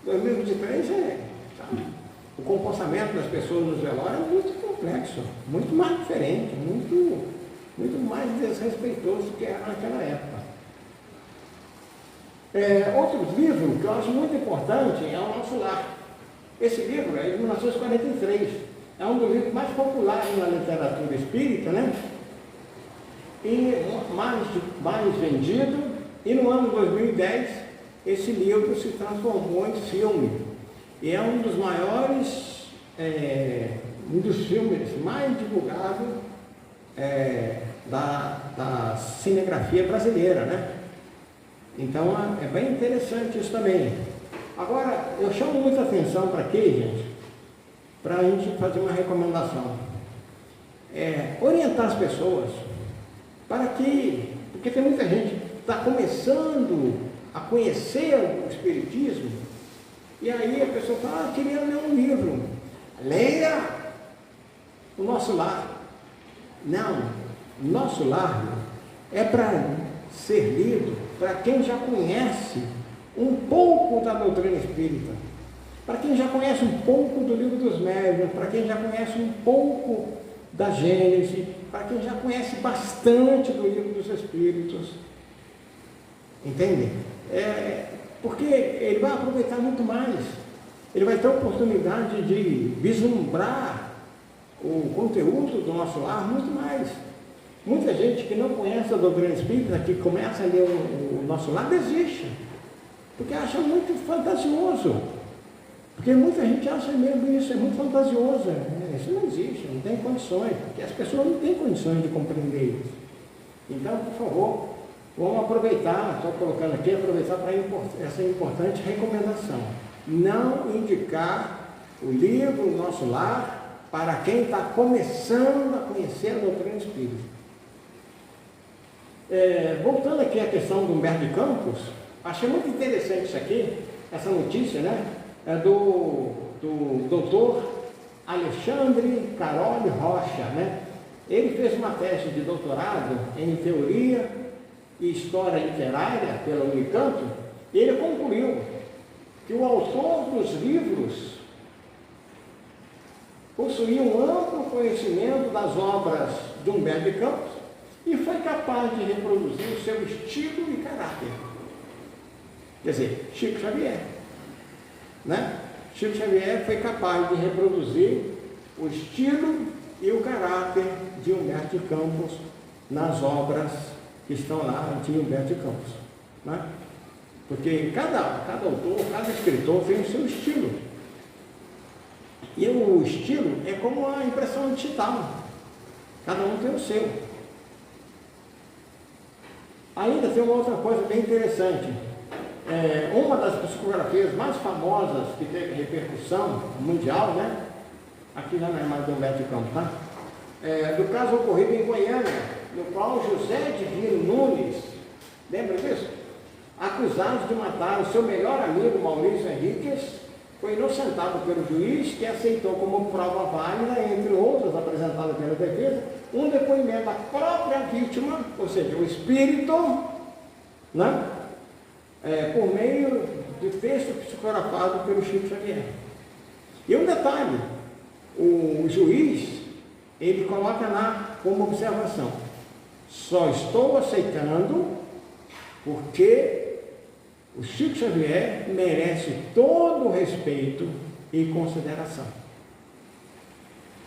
2023 sabe? O comportamento das pessoas nos velórios é muito complexo, muito mais diferente, muito mais desrespeitoso do que era naquela época. Outro livro que eu acho muito importante é O Nosso Lar. Esse livro é de 1943, é um dos livros mais populares na literatura espírita, né? E mais vendido, e no ano 2010 esse livro se transformou em filme, e é um dos maiores, um dos filmes mais divulgados da cinegrafia brasileira, né? Então é bem interessante isso também. Agora, eu chamo muita atenção para aqui, gente, para a gente fazer uma recomendação. Orientar as pessoas para que, porque tem muita gente que está começando a conhecer o Espiritismo, e aí a pessoa fala, queria ler um livro. Leia O Nosso Lar. Não, O Nosso Lar é para ser lido para quem já conhece um pouco da doutrina espírita, para quem já conhece um pouco do Livro dos Médiuns, para quem já conhece um pouco da Gênese, para quem já conhece bastante do Livro dos Espíritos, entende? Porque ele vai aproveitar muito mais, ele vai ter a oportunidade de vislumbrar o conteúdo do nosso lar muito mais. Muita gente que não conhece a doutrina espírita, que começa a ler o nosso lar, desiste, porque acha muito fantasioso, porque muita gente acha mesmo isso, é muito fantasioso, isso não existe, não tem condições, porque as pessoas não têm condições de compreender isso. Então, por favor, vamos aproveitar, estou colocando aqui, aproveitar para essa importante recomendação, não indicar o livro Nosso Lar para quem está começando a conhecer a doutrina espírita. Voltando aqui à questão do Humberto de Campos, achei muito interessante isso aqui, essa notícia, né? É do doutor Alexandre Caroli Rocha, né? Ele fez uma tese de doutorado em Teoria e História Literária pela Unicamp, e ele concluiu que o autor dos livros possuía um amplo conhecimento das obras de Humberto de Campos e foi capaz de reproduzir o seu estilo e caráter. Quer dizer, Chico Xavier, né? Chico Xavier foi capaz de reproduzir o estilo e o caráter de Humberto de Campos nas obras que estão lá de Humberto de Campos, né? Porque cada autor, cada escritor tem o seu estilo. E o estilo é como a impressão digital, cada um tem o seu. Ainda tem uma outra coisa bem interessante. Uma das psicografias mais famosas que teve repercussão mundial, né? Aqui já não é mais do Humberto de Campos, tá? Do caso ocorrido em Goiânia, no qual José Divino Nunes, lembra disso? Acusado de matar o seu melhor amigo Maurício Henriques, foi inocentado pelo juiz, que aceitou como prova válida, entre outras apresentadas pela defesa, um depoimento da própria vítima, ou seja, o espírito, né? Por meio de texto psicografado pelo Chico Xavier. E um detalhe, o juiz, ele coloca lá como observação: só estou aceitando porque o Chico Xavier merece todo o respeito e consideração,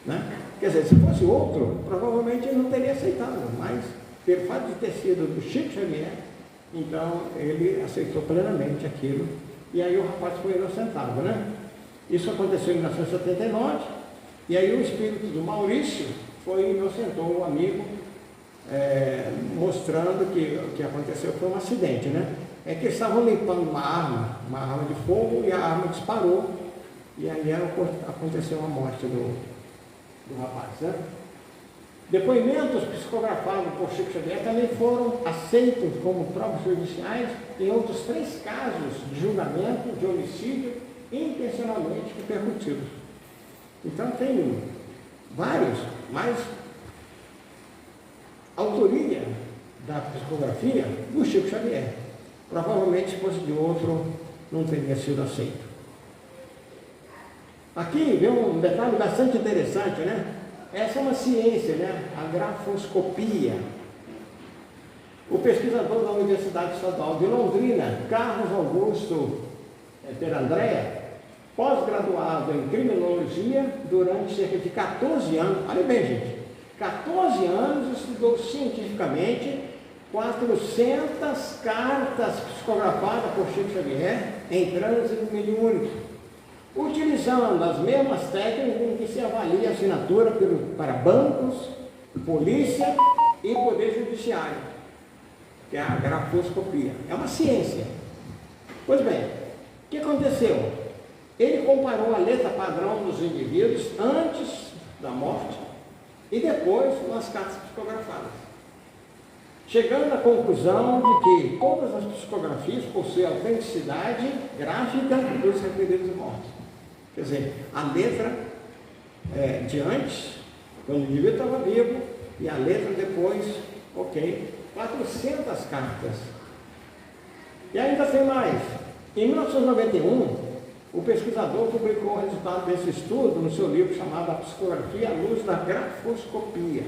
né? Quer dizer, se fosse outro, provavelmente ele não teria aceitado, mas pelo fato de ter sido do Chico Xavier, então ele aceitou plenamente aquilo, e aí o rapaz foi inocentado, né? Isso aconteceu em 1979, e aí o espírito do Maurício foi e inocentou o amigo, mostrando que o que aconteceu foi um acidente, né? É que eles estavam limpando uma arma de fogo, e a arma disparou, e aí aconteceu a morte do rapaz, né? Depoimentos psicografados por Chico Xavier também foram aceitos como provas judiciais em outros 3 casos de julgamento de homicídio intencionalmente repercutidos. Então tem vários, mas a autoria da psicografia do Chico Xavier, provavelmente se fosse de outro não teria sido aceito. Aqui vem um detalhe bastante interessante, né? Essa é uma ciência, né? A grafoscopia. O pesquisador da Universidade Estadual de Londrina, Carlos Augusto Perandrea, pós-graduado em criminologia durante cerca de 14 anos, olha bem, gente, 14 anos estudou cientificamente 400 cartas psicografadas por Chico Xavier em trânsito mediúnico, utilizando as mesmas técnicas em que se avalia a assinatura para bancos, polícia e poder judiciário, que é a grafoscopia. É uma ciência. Pois bem, o que aconteceu? Ele comparou a letra padrão dos indivíduos antes da morte e depois nas cartas psicografadas, chegando à conclusão de que todas as psicografias possuem autenticidade gráfica dos referidos mortos. Quer dizer, a letra de antes, quando o indivíduo estava vivo, e a letra depois, 400 cartas. E ainda tem mais. Em 1991, o pesquisador publicou o resultado desse estudo no seu livro chamado A Psicografia à Luz da Grafoscopia.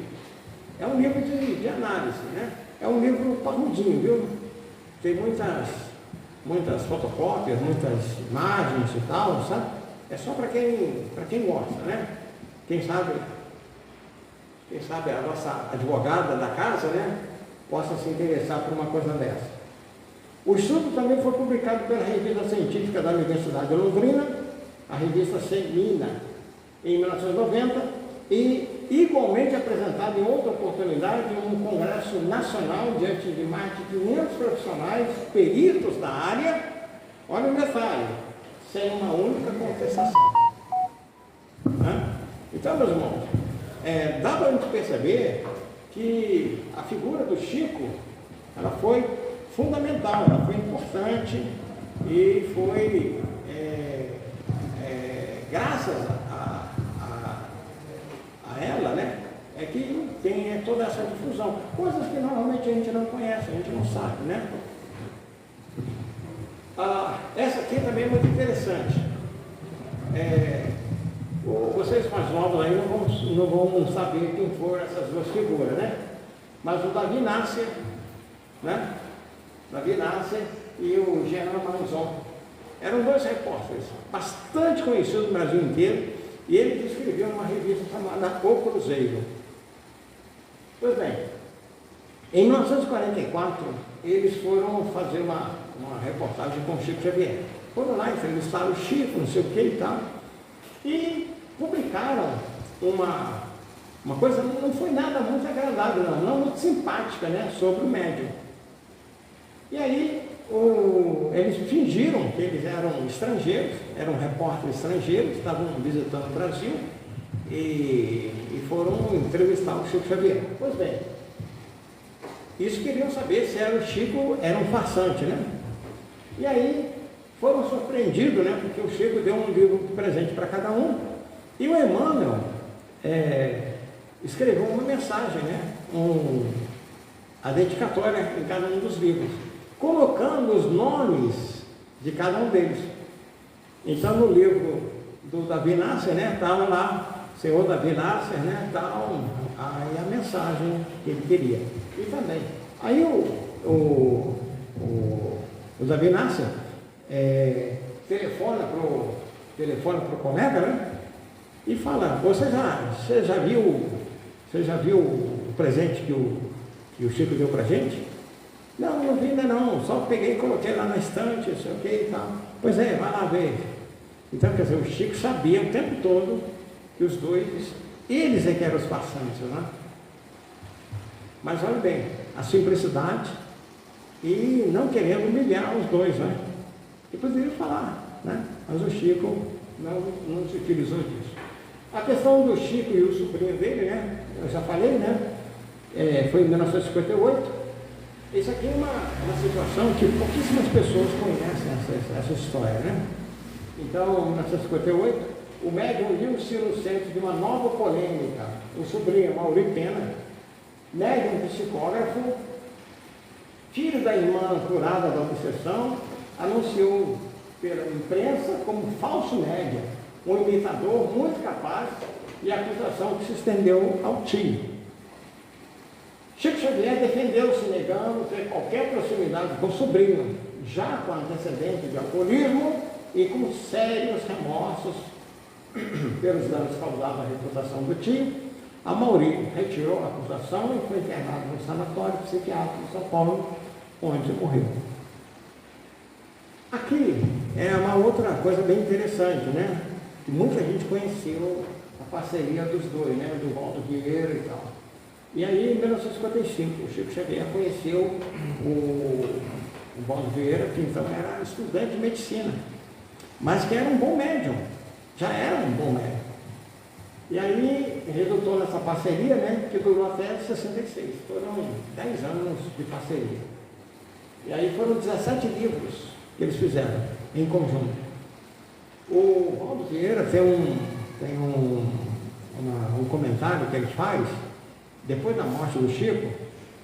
É um livro de análise, né? É um livro parrudinho, viu? Tem muitas fotocópias, muitas imagens e tal, sabe? É só para quem gosta, né? Quem sabe a nossa advogada da casa, né, possa se interessar por uma coisa dessa. O estudo também foi publicado pela revista científica da Universidade de Londrina, a revista Semina, em 1990, e igualmente apresentado em outra oportunidade em um congresso nacional diante de mais de 500 profissionais, peritos da área, olha o detalhe, sem uma única contestação. Então, meus irmãos, dá para a gente perceber que a figura do Chico, ela foi fundamental, ela foi importante e foi graças a ela, né, é que tem toda essa difusão, coisas que normalmente a gente não conhece, a gente não sabe, né? Essa aqui também é muito interessante. Vocês mais novos aí não vão saber quem foram essas duas figuras, né? Mas o Davi Nasser, né? Davi Nasser e o Jean Manzon eram dois repórteres bastante conhecidos no Brasil inteiro, e eles escreviam uma revista chamada O Cruzeiro. Pois bem, em 1944 eles foram fazer uma reportagem com o Chico Xavier. Foram lá, entrevistaram o Chico, não sei o que e tal, e publicaram uma coisa, não foi nada muito agradável, não muito simpática, né, sobre o médium. E aí eles fingiram que eles eram estrangeiros, eram repórteres estrangeiros, estavam visitando o Brasil e foram entrevistar o Chico Xavier. Pois bem, isso queriam saber se o Chico era um farsante, né? E aí foram surpreendidos, né? Porque o Chico deu um livro de presente para cada um, e o Emmanuel escreveu uma mensagem, né? A dedicatória em cada um dos livros, colocando os nomes de cada um deles. Então, no livro do Davi Nasser, né, estava lá, Senhor Davi Nasser, né, tal, aí a mensagem que ele queria. E também, aí o Davi Nasser telefona pro colega, né, e fala: você já viu o presente que o Chico deu pra gente? Não vi ainda não, só peguei e coloquei lá na estante, não sei o que e tal. Pois vai lá ver. Então, quer dizer, o Chico sabia o tempo todo que os dois, eles que eram os passantes, né? Mas olha bem, a simplicidade e não querendo humilhar os dois, né? E poderia falar, né? Mas o Chico não se utilizou disso. A questão do Chico e o sobrinho dele, né? Eu já falei, né? Foi em 1958. Isso aqui é uma situação que pouquíssimas pessoas conhecem essa história, né? Então, em 1958, o médium viu-se no centro de uma nova polêmica. O sobrinho, Mauri Pena, médium psicógrafo, filho da irmã curada da obsessão, anunciou pela imprensa como falso médium, um imitador muito capaz, e a acusação que se estendeu ao tio. Chico Xavier defendeu-se, negando ter qualquer proximidade com o sobrinho, já com antecedente de alcoolismo e com sérios remorsos pelos danos causados à reputação do tio. A Mauri retirou a acusação e foi internado no sanatório psiquiátrico de São Paulo, onde morreu. Aqui é uma outra coisa bem interessante, né? Que muita gente conheceu a parceria dos dois, né? Do Valdo Vieira e tal. E aí, em 1955, o Chico Xavier conheceu o Valdo Vieira, que então era estudante de medicina, mas que era um bom médium, já era um bom médium. E aí, resultou nessa parceria, né, que durou até 66, foram 10 anos de parceria. E aí foram 17 livros que eles fizeram, em conjunto. O Valdo Vieira tem um comentário que ele faz, depois da morte do Chico,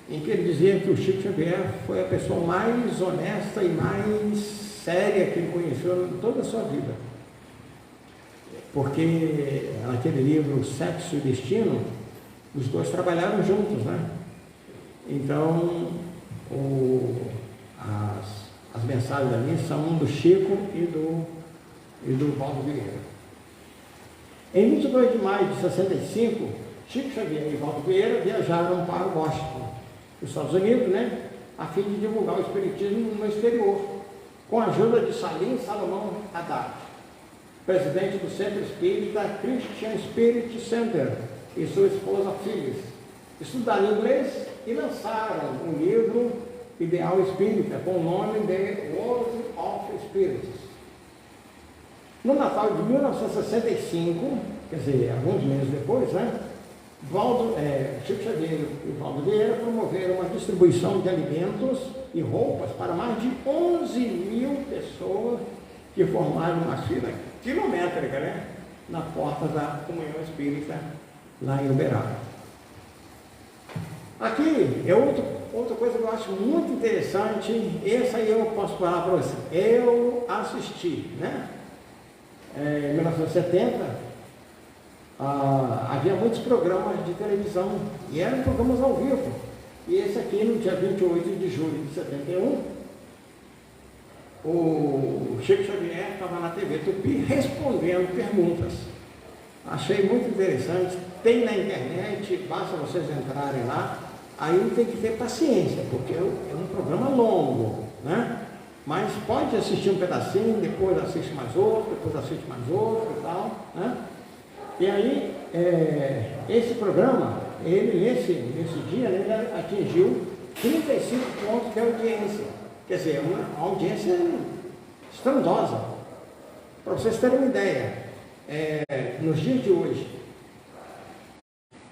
em que ele dizia que o Chico Xavier foi a pessoa mais honesta e mais séria que ele conheceu em toda a sua vida. Porque naquele livro Sexo e Destino, os dois trabalharam juntos, né? Então, as mensagens ali são do Chico e do Valdo Vieira. Em 22 de maio de 65, Chico Xavier e Valdo Vieira viajaram para o Washington, nos Estados Unidos, né? A fim de divulgar o Espiritismo no exterior, com a ajuda de Salim Salomão Haddad, presidente do Centro Espírita Christian Spirit Center, e sua esposa Phyllis. Estudaram inglês e lançaram um livro Ideal Espírita, com o nome de World of Spirits. No Natal de 1965, quer dizer, alguns meses depois, né, Chico Xavier e Valdo Vieira promoveram uma distribuição de alimentos e roupas para mais de 11 mil pessoas que formaram uma fila quilométrica, né, na porta da Comunhão Espírita, lá em Uberaba. Aqui é outra coisa que eu acho muito interessante, essa aí eu posso falar para você. Eu assisti, né? Em 1970, havia muitos programas de televisão, e eram programas ao vivo. E esse aqui, no dia 28 de julho de 71, o Chico Xavier estava na TV Tupi respondendo perguntas. Achei muito interessante, tem na internet, basta vocês entrarem lá. Aí tem que ter paciência, porque é um programa longo, né? Mas pode assistir um pedacinho, depois assiste mais outro, depois assiste mais outro e tal, né? E aí, esse programa, nesse dia, ele atingiu 35 pontos de audiência. Quer dizer, uma audiência estrondosa. Para vocês terem uma ideia, nos dias de hoje,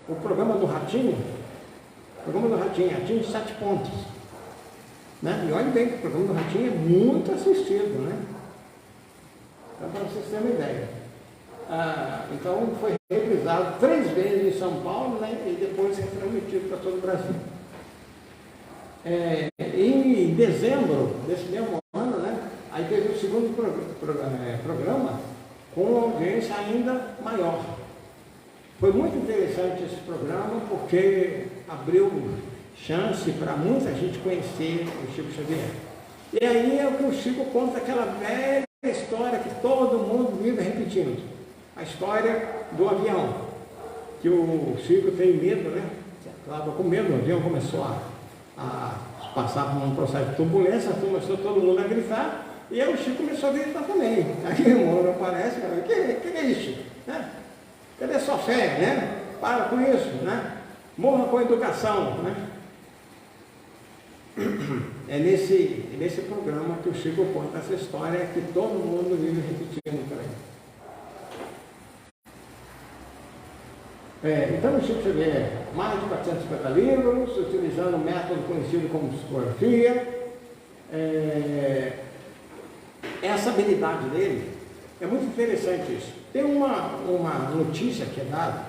o programa do Ratinho atinge 7 pontos. Né? E olha bem que o programa do Ratinho é muito assistido, né? Então, para vocês terem uma ideia. Então, foi reprisado 3 vezes em São Paulo, né? E depois transmitido para todo o Brasil. Em dezembro desse mesmo ano, né? Aí teve o segundo programa com uma audiência ainda maior. Foi muito interessante esse programa porque abriu chance para muita gente conhecer o Chico Xavier. E aí é o que o Chico conta, aquela velha história que todo mundo vive repetindo. A história do avião, que o Chico tem medo, né? Estava com medo, o avião começou a passar por um processo de turbulência, começou todo mundo a gritar, e aí o Chico começou a gritar também. Aí o Moura aparece e fala, o que é isso? Né? Cadê sua fé, né? Para com isso, né? Morra com educação, né? É nesse programa que o Chico conta essa história que todo mundo vive repetindo por aí. Então o Chico Xavier, mais de 450 livros, utilizando um método conhecido como psicografia. Essa habilidade dele é muito interessante isso. Tem uma notícia que é dada,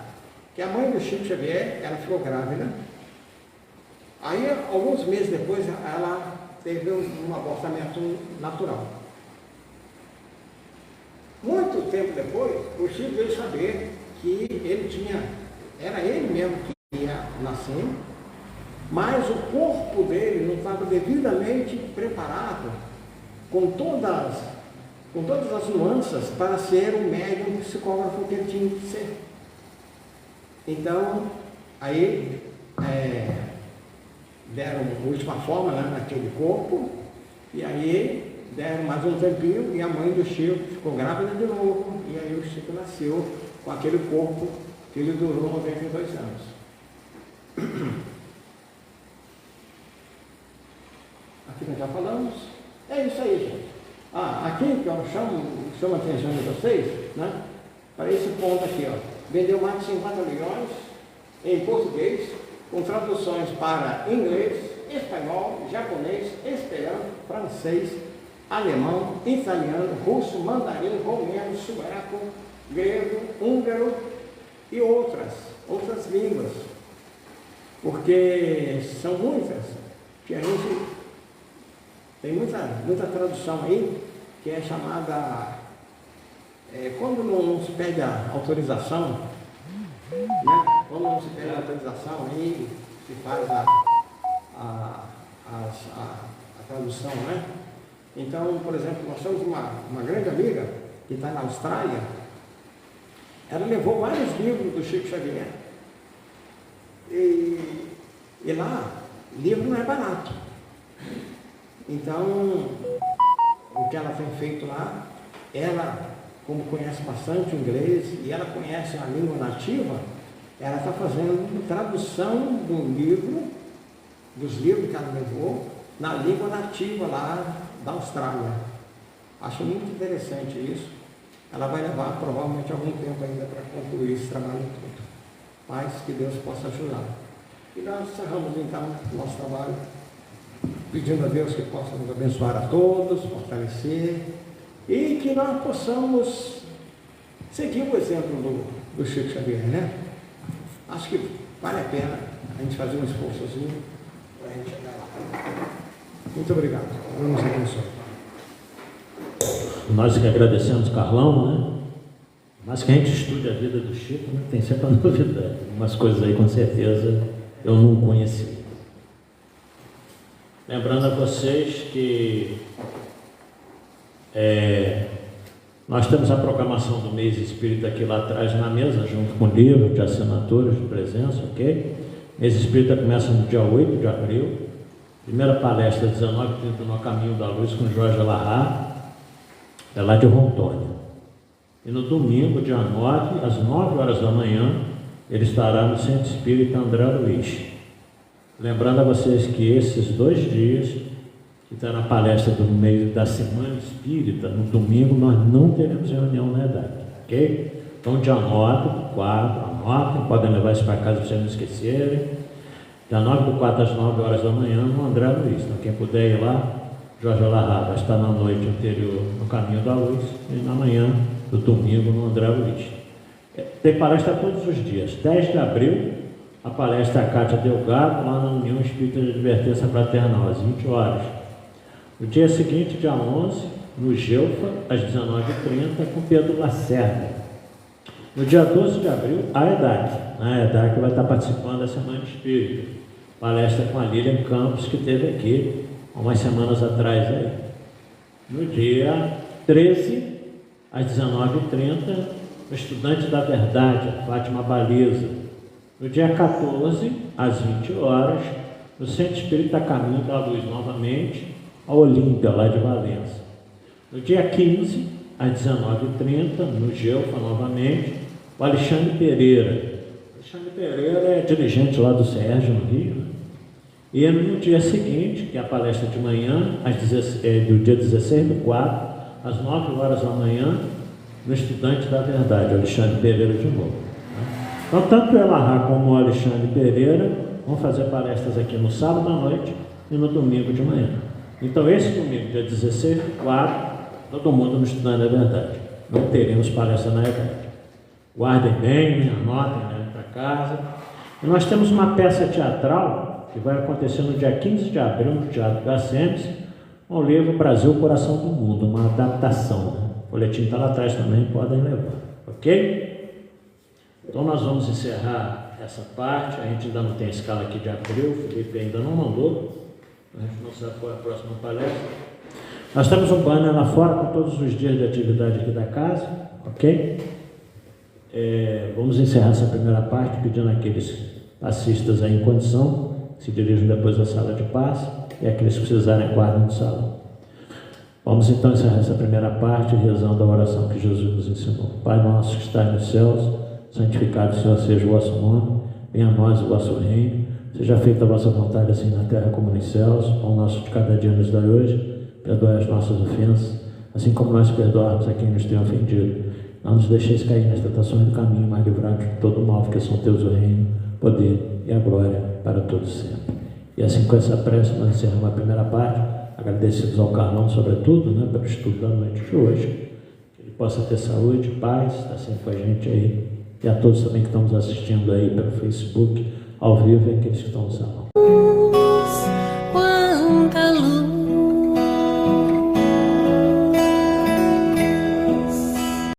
que a mãe do Chico Xavier, ela ficou grávida. Aí, alguns meses depois, ela teve um abortamento natural. Muito tempo depois, o Chico veio saber que era ele mesmo que ia nascer, mas o corpo dele não estava devidamente preparado com todas as nuances para ser o médium psicógrafo que ele tinha que ser. Então, aí deram a última forma, né, naquele corpo, e aí deram mais um tempinho e a mãe do Chico ficou grávida de novo, e aí o Chico nasceu com aquele corpo que ele durou 92 anos. Aqui nós já falamos. É isso aí, gente. Aqui que eu chamo a atenção de vocês, né, para esse ponto aqui, ó. Vendeu mais de 50 milhões em português, com traduções para inglês, espanhol, japonês, esperanto, francês, alemão, italiano, russo, mandarim, romeno, sueco, grego, húngaro e outras línguas. Porque são muitas, que a gente tem muita tradução aí, que é chamada, quando não se pede a autorização, né? Quando não se pede a autorização, aí se faz a tradução, né? Então, por exemplo, nós temos uma grande amiga que está na Austrália. Ela levou vários livros do Chico Xavier. E lá, livro não é barato. Então, o que ela tem feito lá, ela, como conhece bastante o inglês e ela conhece a língua nativa, ela está fazendo tradução dos livros que ela levou, na língua nativa lá da Austrália. Acho muito interessante isso. Ela vai levar provavelmente algum tempo ainda para concluir esse trabalho todo. Mas que Deus possa ajudar. E nós encerramos então o nosso trabalho, pedindo a Deus que possa nos abençoar a todos, fortalecer, e que nós possamos seguir o exemplo do Chico Xavier, né? Acho que vale a pena a gente fazer um esforçozinho para a gente chegar lá. Muito obrigado. Deus nos abençoe. Nós que agradecemos, Carlão, né? Mas que a gente estude a vida do Chico, né? Tem sempre uma novidade. Umas coisas aí, com certeza, eu não conheci. Lembrando a vocês que nós temos a proclamação do mês espírita aqui lá atrás na mesa, junto com o livro de assinaturas de presença, ok? Mês espírita começa no dia 8 de abril. Primeira palestra, 19h30, no Caminho da Luz, com Jorge Larrat, é lá de Rondônia. E no domingo, dia 9, às 9 horas da manhã, ele estará no Centro Espírita André Luiz. Lembrando a vocês que esses 2 dias, que está na palestra do meio da Semana Espírita, no domingo nós não teremos reunião na EDAC, ok? Então, dia 9/4, anotem, podem levar isso para casa para vocês não esquecerem. Dia 9/4 às 9 horas da manhã, no André Luiz. Então, quem puder ir lá, Jorge Larrat vai estar na noite anterior no Caminho da Luz e na manhã do domingo no André Luiz. Tem palestra todos os dias. 10 de abril, a palestra Cátia Delgado, lá na União Espírita de Advertência Fraternal, às 20 horas. No dia seguinte, dia 11, no Gelfa, às 19h30, com Pedro Lacerda. No dia 12 de abril, a EDAC. A EDAC vai estar participando da Semana Espírita. Palestra com a Lilian Campos, que esteve aqui há umas semanas atrás aí. No dia 13, às 19h30, o Estudante da Verdade, a Fátima Baliza. No dia 14, às 20 horas, no Centro Espírita Caminho da Luz, novamente, a Olímpia, lá de Valença. No dia 15, às 19h30, no Gelfa, novamente, o Alexandre Pereira. Alexandre Pereira é dirigente lá do SERJ, no Rio, né? E no dia seguinte, que é a palestra de manhã, do dia 16/4, às 9 horas da manhã, no Estudante da Verdade, Alexandre Pereira de novo. Então, tanto o Larrat como o Alexandre Pereira vão fazer palestras aqui no sábado à noite e no domingo de manhã. Então, esse domingo, dia 16/4, todo mundo no Estudante da Verdade. Não teremos palestra na EDAC. Guardem bem, anotem, né, para casa. E nós temos uma peça teatral que vai acontecer no dia 15 de abril, no Teatro Gacemes, com o livro Brasil, Coração do Mundo, uma adaptação. Né? O boletim está lá atrás também, podem levar. Ok? Então nós vamos encerrar essa parte. A gente ainda não tem a escala aqui de abril, o Felipe ainda não mandou. A gente não sabe qual é a próxima palestra. Nós temos um banner lá fora com todos os dias de atividade aqui da casa, ok? Vamos encerrar essa primeira parte pedindo àqueles passistas aí em condição, se dirijam depois à sala de passe, e aqueles que precisarem aguardem no salão. Vamos então encerrar essa primeira parte rezando a oração que Jesus nos ensinou. Pai nosso que estás nos céus, santificado seja o vosso nome, venha a nós o vosso reino, seja feita a vossa vontade assim na terra como nos céus. O pão nosso de cada dia nos dai hoje, perdoai as nossas ofensas, assim como nós perdoarmos a quem nos tem ofendido. Não nos deixeis cair nas tentações do caminho, mas livrai-nos de todo mal, porque são teus o reino, o poder e a glória para todos sempre. E assim, com essa prece, nós encerramos a primeira parte, agradecidos ao Carlão, sobretudo, né, pelo estudo da noite de hoje. Que ele possa ter saúde, paz, estar sempre com a gente aí. E a todos também que estamos assistindo aí pelo Facebook, ao vivo, e aqueles que estão no salão.